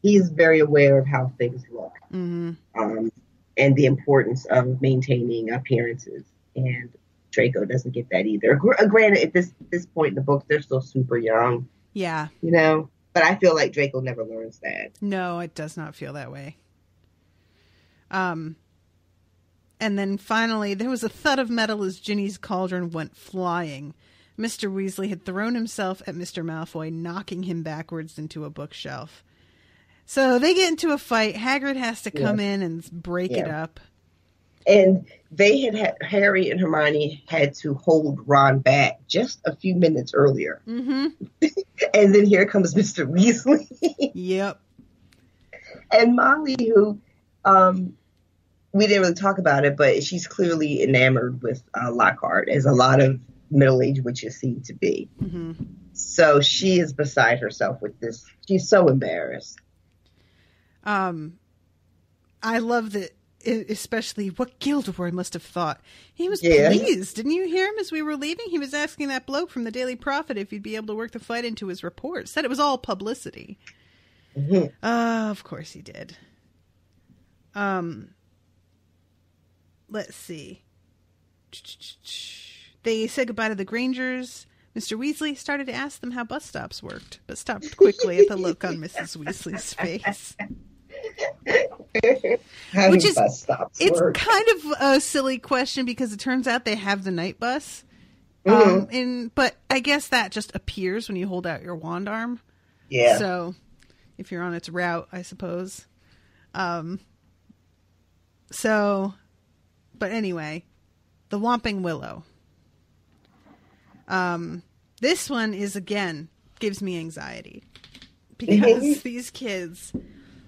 He's very aware of how things look. Mm-hmm. And the importance of maintaining appearances. And Draco doesn't get that either. Granted, at this point in the book, they're still super young. Yeah. But I feel like Draco never learns that. No, it does not feel that way. And then finally, there was a thud of metal as Ginny's cauldron went flying. Mr. Weasley had thrown himself at Mr. Malfoy, knocking him backwards into a bookshelf. So they get into a fight. Hagrid has to come in and break it up. And they had Harry and Hermione had to hold Ron back just a few minutes earlier. Mm-hmm. And then here comes Mr. Weasley. Yep. And Molly, who we didn't really talk about it, but she's clearly enamored with Lockhart, as a lot of middle-aged witches seem to be. Mm-hmm. So she is beside herself with this. She's so embarrassed. I love that, especially what Gilderoy must have thought. He was pleased. Didn't you hear him as we were leaving? He was asking that bloke from the Daily Prophet if he'd be able to work the fight into his report. Said it was all publicity. Mm-hmm. Of course he did. Let's see. They said goodbye to the Grangers. Mr. Weasley started to ask them how bus stops worked, but stopped quickly at the look on Mrs. Weasley's face. Which is, bus stops work. Kind of a silly question because it turns out they have the night bus. But I guess that just appears when you hold out your wand arm. Yeah. So if you're on its route, I suppose. But anyway, the Whomping Willow. This one is, again, gives me anxiety. Because these kids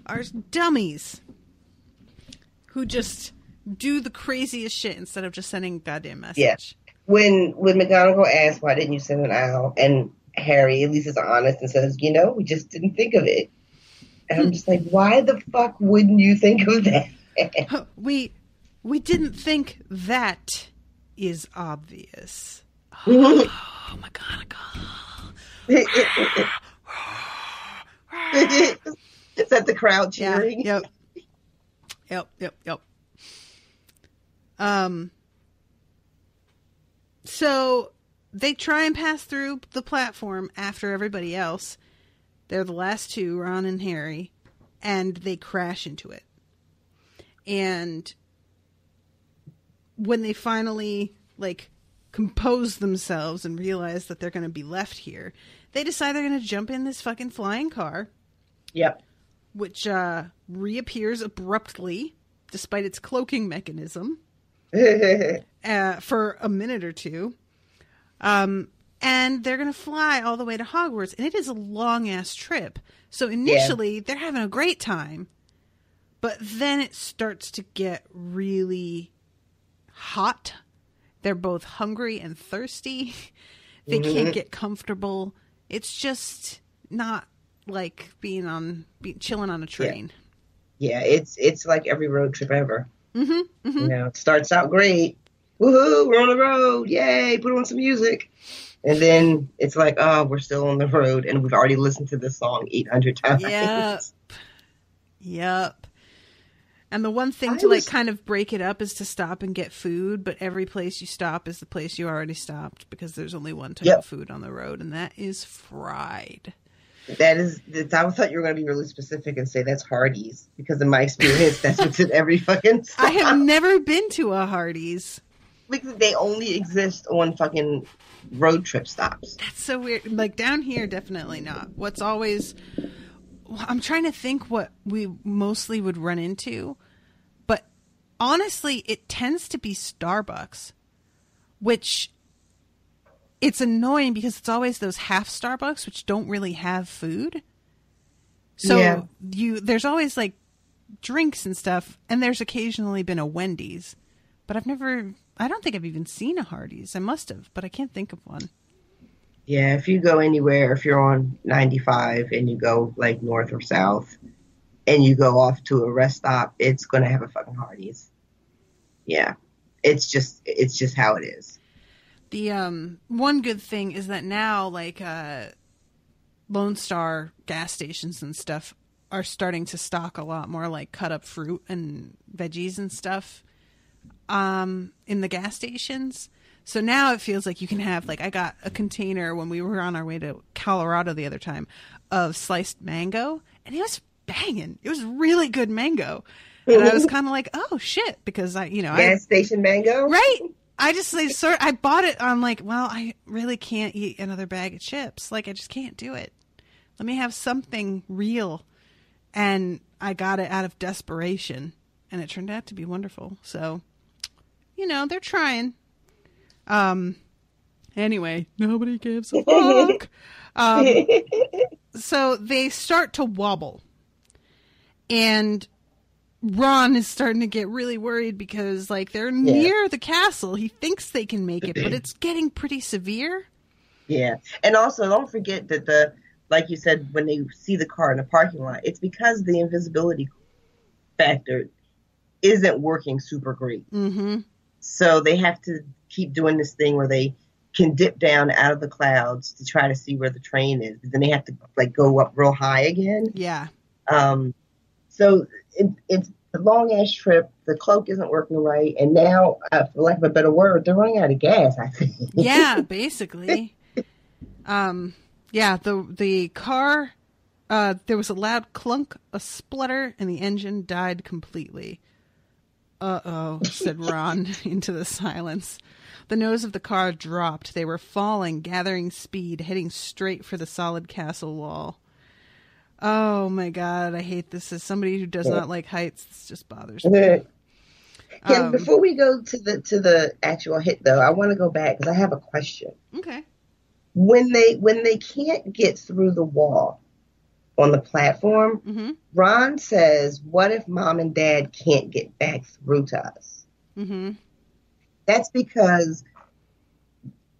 are dummies who just do the craziest shit instead of just sending a goddamn message. Yeah. When McGonagall asked, why didn't you send an owl? And Harry, at least, is honest and says, we just didn't think of it. And I'm just like, why the fuck wouldn't you think of that? We didn't think that is obvious. Oh, McGonagall. Is that the crowd cheering? Yeah, yep. So they try and pass through the platform after everybody else. They're the last two, Ron and Harry, and they crash into it. And when they finally, compose themselves and realize that they're going to be left here, they decide they're going to jump in this fucking flying car. Yep. Which reappears abruptly, despite its cloaking mechanism, for a minute or two. And they're going to fly all the way to Hogwarts. And it is a long-ass trip. So initially, they're having a great time. But then it starts to get really hot. They're both hungry and thirsty. They can't get comfortable. It's just not like chilling on a train. Yeah, it's like every road trip ever. It starts out great. Woohoo, we're on the road. Yay, put on some music. And then it's like, oh, we're still on the road and we've already listened to this song 800 times. Yep. And the one thing to kind of break it up is to stop and get food, but every place you stop is the place you already stopped because there's only one type of food on the road, and that is fried. I thought you were going to be really specific and say that's Hardee's, because in my experience, that's what's at every fucking stop. I have never been to a Hardee's. Because they only exist on fucking road trip stops. That's so weird. Like down here, definitely not. I'm trying to think what we mostly would run into, but honestly, it tends to be Starbucks, which it's annoying because it's always those half Starbucks, which don't really have food. So there's always drinks and stuff, and there's occasionally been a Wendy's, but I don't think I've even seen a Hardee's. I must have, but I can't think of one. Yeah, if you go anywhere, if you're on 95 and you go north or south and you go off to a rest stop, it's going to have a fucking Hardee's. Yeah. It's just how it is. The one good thing is that now Lone Star gas stations and stuff are starting to stock a lot more cut up fruit and veggies and stuff in the gas stations. So now it feels like you can have, I got a container when we were on our way to Colorado the other time of sliced mango, and it was banging. It was really good mango. And I was kind of like, oh, shit, because gas station mango? Right. I bought it. I'm like, well, I really can't eat another bag of chips. I just can't do it. Let me have something real. And I got it out of desperation, and it turned out to be wonderful. So, they're trying. Anyway, nobody gives a fuck. So they start to wobble, and Ron is starting to get really worried because they're near the castle. He thinks they can make it, but it's getting pretty severe. Yeah. And also don't forget that like you said, when they see the car in the parking lot, it's because the invisibility factor isn't working super great. Mm-hmm. So they have to keep doing this thing where they can dip down out of the clouds to try to see where the train is. Then they have to like go up real high again. Yeah. So it's a long ass trip. The cloak isn't working right, and now, for lack of a better word, they're running out of gas. I think. Yeah, basically. Yeah. The car. There was a loud clunk, a splutter, and the engine died completely. Uh-oh, said Ron into the silence. The nose of the car dropped. They were falling, gathering speed, heading straight for the solid castle wall. Oh my God, I hate this. As somebody who does not like heights, this just bothers me. Before we go to the actual hit, though, I want to go back because I have a question. Okay. When they can't get through the wall on the platform, mm-hmm. Ron says, "What if Mom and Dad can't get back through to us?" Mm-hmm. That's because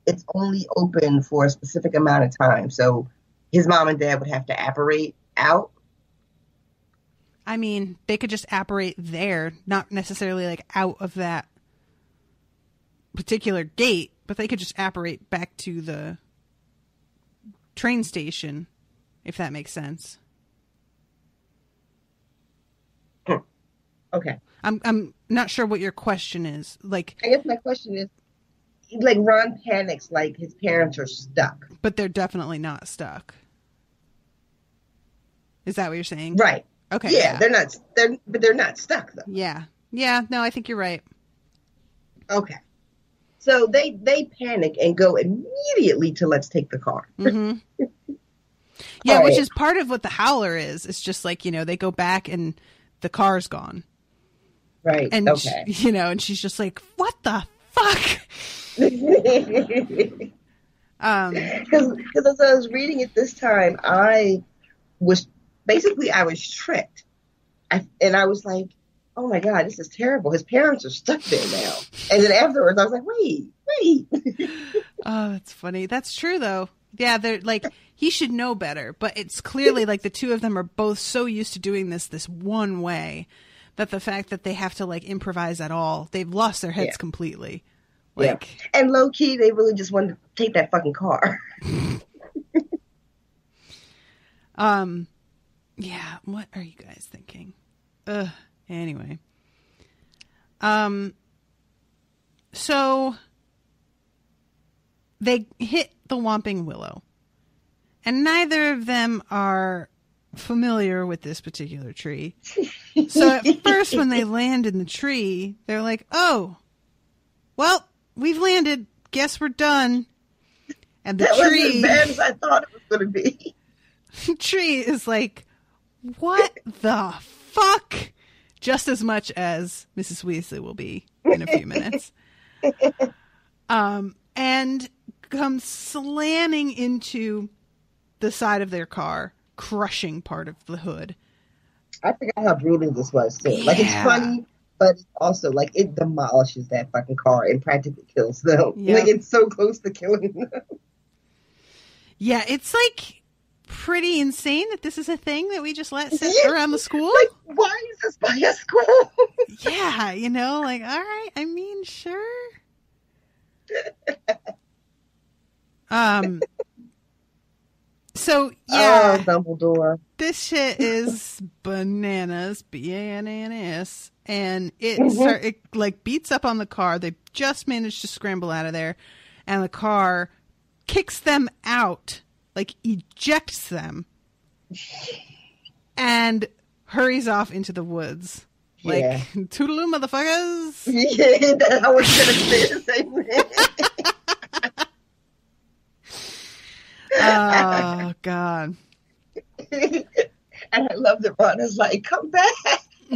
it's only open for a specific amount of time. So his mom and dad would have to apparate out. I mean, they could just apparate there, not necessarily like out of that particular gate, but they could just apparate back to the train station, if that makes sense. Okay. I'm not sure what your question is. Like, I guess my question is, like, Ron panics like his parents are stuck. But they're definitely not stuck. Is that what you're saying? Right. Okay. Yeah, they're not stuck though. Yeah. Yeah, no, I think you're right. Okay. So they panic and go immediately to let's take the car. Mm-hmm. Yeah, which is part of what the howler is. It's just like, they go back and the car's gone. Right. And, okay. and she's just like, what the fuck? Because as I was reading it this time, I was tricked. I was like, oh my God, this is terrible. His parents are stuck there now. And then afterwards, I was like, wait. Oh, that's funny. That's true, though. Yeah, they're like, he should know better. But it's clearly like the two of them are both so used to doing this one way that the fact that they have to like improvise at all, they've lost their heads completely. Like, and low key, they really just wanted to take that fucking car. Yeah. What are you guys thinking? Anyway. So they hit the Whomping Willow, and neither of them are familiar with this particular tree. So at first, when they land in the tree, they're like, "Oh, well, we've landed. Guess we're done." And the tree, wasn't as bad as I thought it was going to be. The tree is like, "What the fuck?" Just as much as Mrs. Weasley will be in a few minutes. And comes slamming into the side of their car, crushing part of the hood. I forgot how brutal this was, too. Yeah. Like, it's funny, but it's also, like, it demolishes that fucking car and practically kills them. Yep. Like, it's so close to killing them. Yeah, it's, like, pretty insane that this is a thing that we just let sit around the school. Like, why is this by a school? Yeah, like, all right, I mean, sure. So, yeah. Oh, Dumbledore. This shit is bananas, B-A-N-A-N-A-S, and it like beats up on the car. They just managed to scramble out of there, and the car kicks them out, like ejects them, and hurries off into the woods. Like, toodaloo, motherfuckers! Yeah, I was gonna say the same thing. Oh, God. And I love that Ron is like, come back.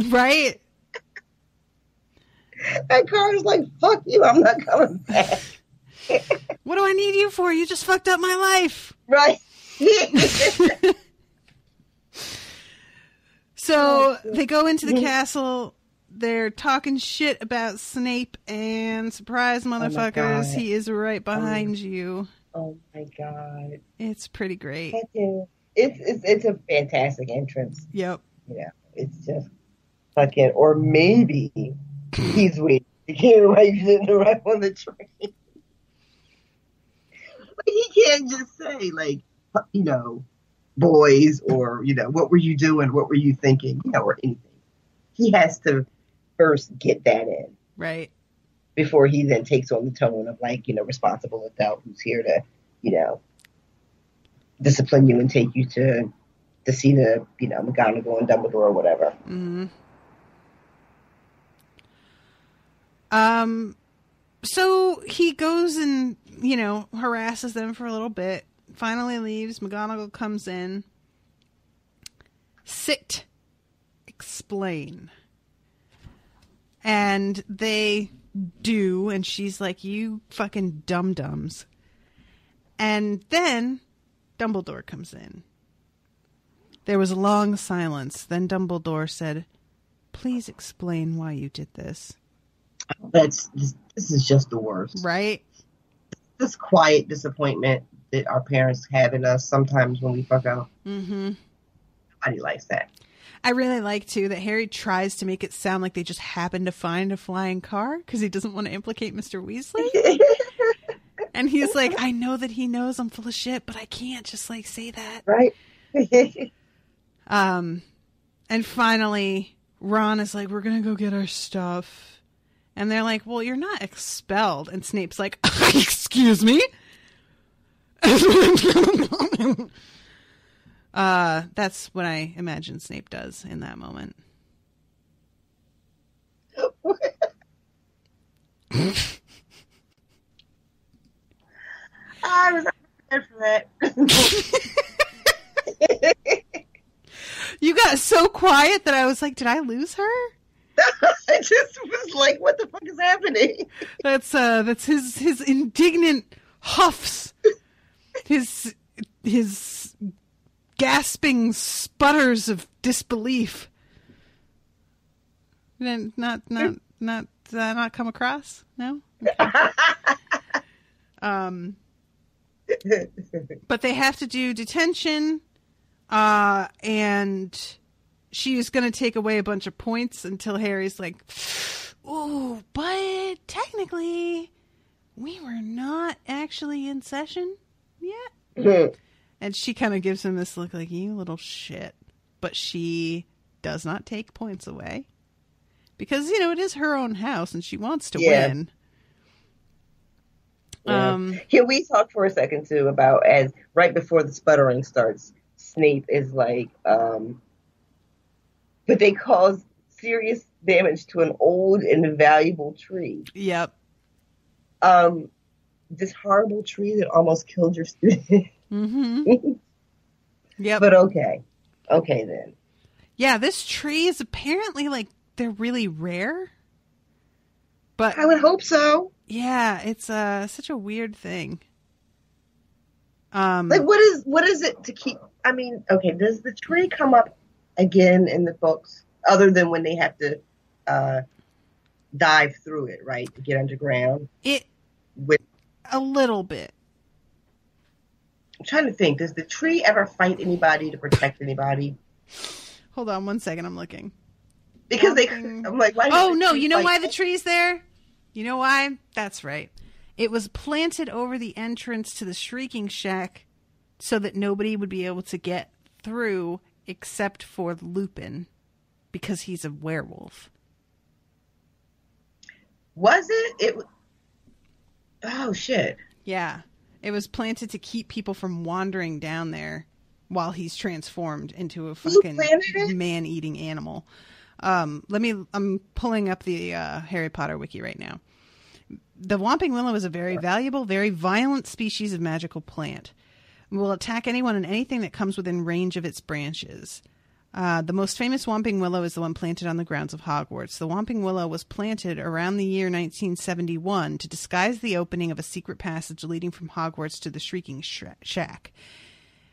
Right? That car is like, fuck you, I'm not coming back. What do I need you for? You just fucked up my life. Right. So they go into the castle. They're talking shit about Snape, and surprise, motherfuckers, he is right behind you. Oh my God. It's pretty great. It's a fantastic entrance. Yep. Yeah. It's just, fucking, or maybe he's waiting to get right on the train. But he can't just say, like, you know, boys, or, you know, what were you doing? What were you thinking? You know, or anything. He has to first get that in. Right. Before he then takes on the tone of, like, you know, responsible adult who's here to, you know, discipline you and take you to see the, you know, McGonagall and Dumbledore or whatever. Mm-hmm. So he goes and, you know, harasses them for a little bit. Finally leaves. McGonagall comes in. Sit. Explain. And they do, and she's like, you fucking dum-dums. And then Dumbledore comes in. There was a long silence. Then Dumbledore said, please explain why you did this. This is just the worst. Right? This quiet disappointment that our parents have in us sometimes when we fuck up. Mm-hmm. Nobody likes that. I really like, too, that Harry tries to make it sound like they just happened to find a flying car because he doesn't want to implicate Mr. Weasley. And he's like, I know that he knows I'm full of shit, but I can't just, like, say that. Right. And finally, Ron is like, we're going to go get our stuff. And they're like, well, you're not expelled. And Snape's like, excuse me? That's what I imagine Snape does in that moment. I was not prepared for that. You got so quiet that I was like, did I lose her? I just was like, what the fuck is happening? That's his indignant huffs. His gasping sputters of disbelief. Did not come across? No? Okay. But they have to do detention, and she's going to take away a bunch of points until Harry's like, ooh, but technically, we were not actually in session yet. And she kind of gives him this look like, you little shit. But she does not take points away. Because, you know, it is her own house and she wants to win. Yeah. Can we talk for a second, too, about as right before the sputtering starts, Snape is like, but they cause serious damage to an old and valuable tree. Yep. This horrible tree that almost killed your student. Mm-hmm. Yep. But okay then. Yeah, this tree is apparently like they're really rare. But I would hope so. Yeah, it's such a weird thing. Like what is it to keep? I mean, okay, does the tree come up again in the books other than when they have to dive through it, right, to get underground? With a little bit. I'm trying to think. Does the tree ever fight anybody to protect anybody? Hold on 1 second. I'm looking. Because I'm like, why? Oh no! You know why the tree's there? You know why? That's right. It was planted over the entrance to the Shrieking Shack so that nobody would be able to get through except for Lupin, because he's a werewolf. Was it? Oh shit! Yeah. It was planted to keep people from wandering down there while he's transformed into a fucking man-eating animal. I'm pulling up the Harry Potter wiki right now. The Whomping Willow is a very valuable, very violent species of magical plant. It will attack anyone and anything that comes within range of its branches. The most famous Whomping Willow is the one planted on the grounds of Hogwarts. The Whomping Willow was planted around the year 1971 to disguise the opening of a secret passage leading from Hogwarts to the Shrieking Shack.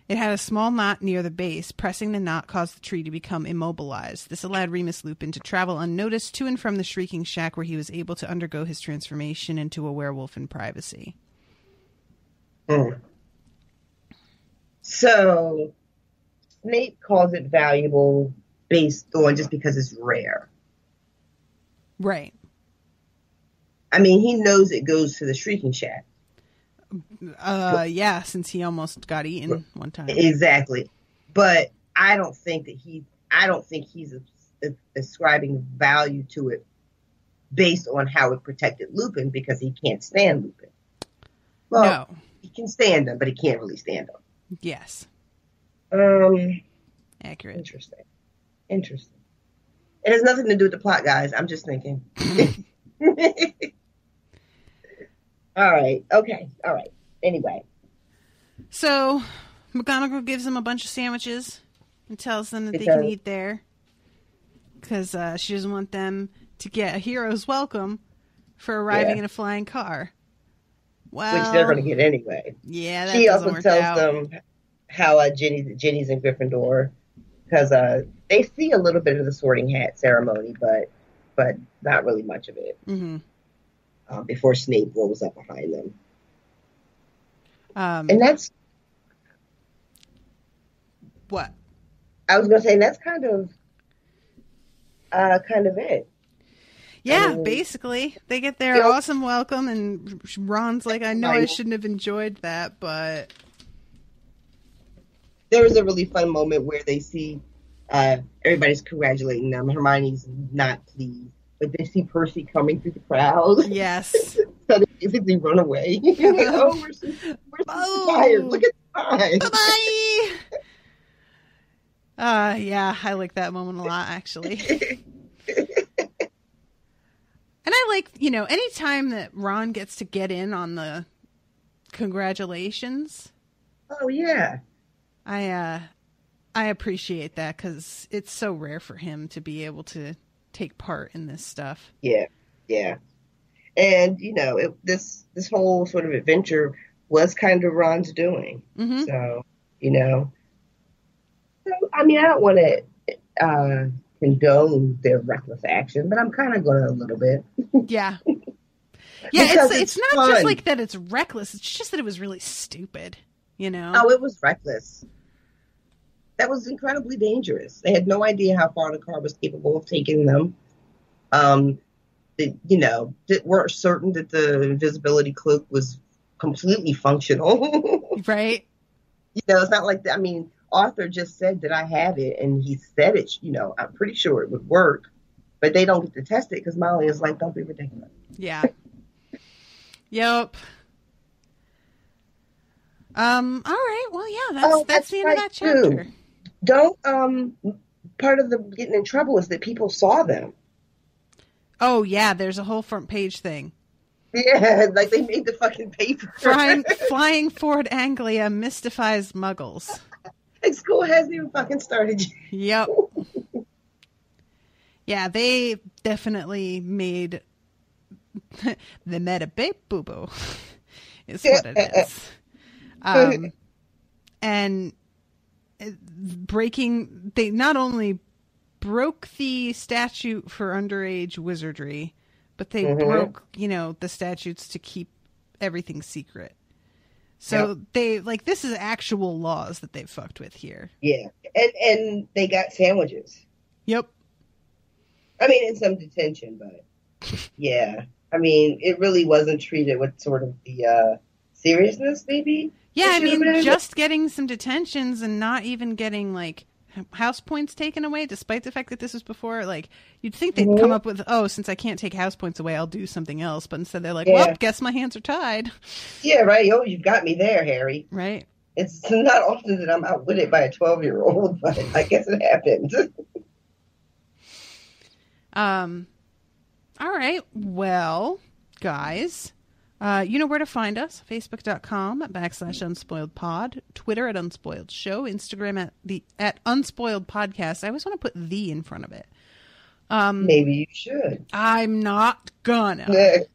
It had a small knot near the base. Pressing the knot caused the tree to become immobilized. This allowed Remus Lupin to travel unnoticed to and from the Shrieking Shack, where he was able to undergo his transformation into a werewolf in privacy. So Snape calls it valuable based on just because it's rare. Right. I mean, he knows it goes to the Shrieking Shack. Yeah, since he almost got eaten one time. Exactly. But I don't think he's ascribing value to it based on how it protected Lupin, because he can't stand Lupin. Well, no. He can stand him, but he can't really stand him. Yes. Accurate. Interesting. It has nothing to do with the plot, guys. I'm just thinking. All right. Okay. All right. Anyway. So, McGonagall gives them a bunch of sandwiches and tells them that they can eat there. Because she doesn't want them to get a hero's welcome for arriving in a flying car. Well, which they're going to get anyway. Yeah, that she doesn't also work tells out. them how Ginny's in Gryffindor, because they see a little bit of the Sorting Hat ceremony, but not really much of it. Mm-hmm. Before Snape rolls up behind them, and that's what I was going to say. That's kind of it. Yeah, I mean, basically. They get their awesome welcome, and Ron's like, I know I shouldn't have enjoyed that, but... There was a really fun moment where they see everybody's congratulating them. Hermione's not pleased, but they see Percy coming through the crowd. Yes. So they basically run away. Oh, we're so tired. Look at the time. Bye-bye! Yeah, I like that moment a lot, actually. And I like, anytime that Ron gets to get in on the congratulations. Oh, yeah. I appreciate that, because it's so rare for him to be able to take part in this stuff. Yeah, yeah. And, this whole sort of adventure was kind of Ron's doing. Mm-hmm. So, I mean, I don't want to condone their reckless action, but I'm kind of going to a little bit. Yeah. Yeah, it's not fun. Just like that it's reckless. It's just that it was really stupid, Oh, it was reckless. That was incredibly dangerous. They had no idea how far the car was capable of taking them. They, weren't certain that the invisibility cloak was completely functional. Right. It's not like that. I mean, Arthur just said that I have it, and he said it, I'm pretty sure it would work, but they don't get to test it because Molly is like, don't be ridiculous. Yeah. Yep. All right. Well, yeah, that's the end of that chapter. Too. Don't, part of the getting in trouble is that people saw them. Oh, yeah, there's a whole front page thing. Yeah, like they made the fucking paper. Flying Ford Anglia mystifies Muggles. Like, school hasn't even fucking started Yep. yet. Yeah, they definitely made the meta babe boo-boo is what it is. And they not only broke the statute for underage wizardry, but they broke, the statutes to keep everything secret. So they, this is actual laws that they've fucked with here. Yeah. And they got sandwiches. Yep. I mean, in some detention, but yeah. I mean, it really wasn't treated with sort of the seriousness, maybe? Yeah, I mean, just getting some detentions and not even getting, house points taken away, despite the fact that this was before, you'd think they'd come up with, since I can't take house points away, I'll do something else. But instead they're like, well, guess my hands are tied. Yeah, right. Oh, you've got me there, Harry. Right. It's not often that I'm outwitted by a 12-year-old, but I guess it happened. All right. Well, guys, you know where to find us. Facebook.com/unspoiledpod, Twitter @unspoiledshow, Instagram at unspoiledpodcast. I always want to put the in front of it. Maybe you should. I'm not gonna.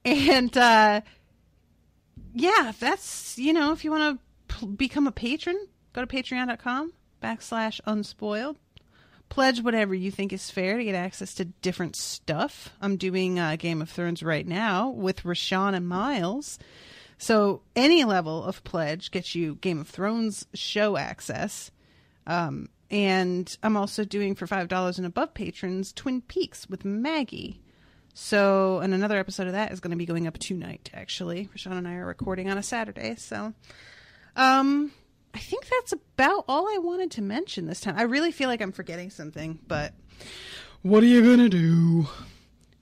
And that's, if you want to become a patron, go to patreon.com/unspoiled. Pledge whatever you think is fair to get access to different stuff. I'm doing Game of Thrones right now with Rashawn and Miles. So any level of pledge gets you Game of Thrones show access. And I'm also doing for $5 and above patrons Twin Peaks with Maggie. So, and another episode of that is going to be going up tonight, actually. Rashawn and I are recording on a Saturday. So, I think that's about all I wanted to mention this time. I really feel like I'm forgetting something, but what are you going to do?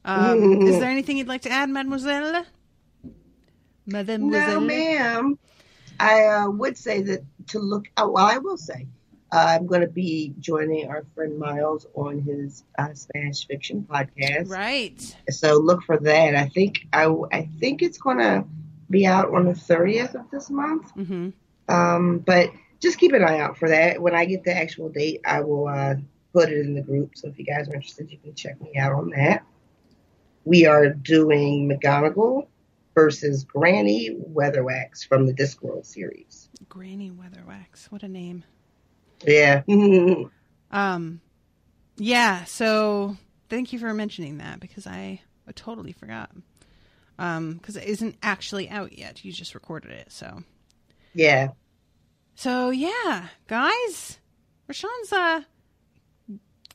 Is there anything you'd like to add, Mademoiselle? No, ma'am. I would say that to look. Oh, well, I will say I'm going to be joining our friend Miles on his Spanish fiction podcast. Right. So look for that. I think it's going to be out on the 30th of this month. Mm-hmm. But just keep an eye out for that. When I get the actual date, I will put it in the group. So if you guys are interested, you can check me out on that. We are doing McGonagall versus Granny Weatherwax from the Discworld series. Granny Weatherwax. What a name. Yeah. Yeah, so thank you for mentioning that because I totally forgot. Because it isn't actually out yet. You just recorded it, so. Yeah. So, yeah, guys, Rashawn's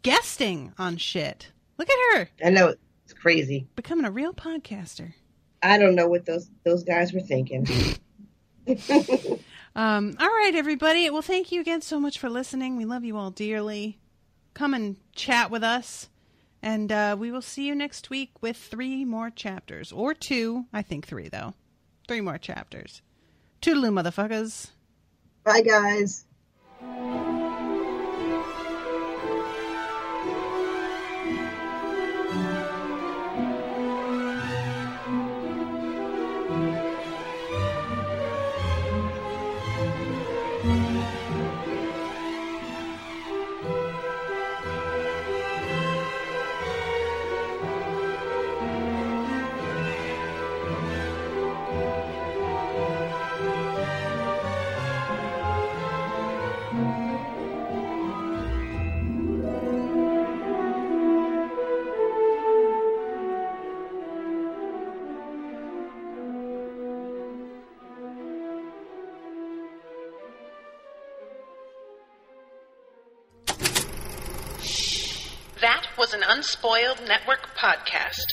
guesting on shit. Look at her. I know. It's crazy. Becoming a real podcaster. I don't know what those guys were thinking. All right, everybody. Well, thank you again so much for listening. We love you all dearly. Come and chat with us. And we will see you next week with 3 more chapters. Or 2. I think 3, though. 3 more chapters. Toodaloo, motherfuckers. Bye, guys. That was an Unspoiled Network podcast.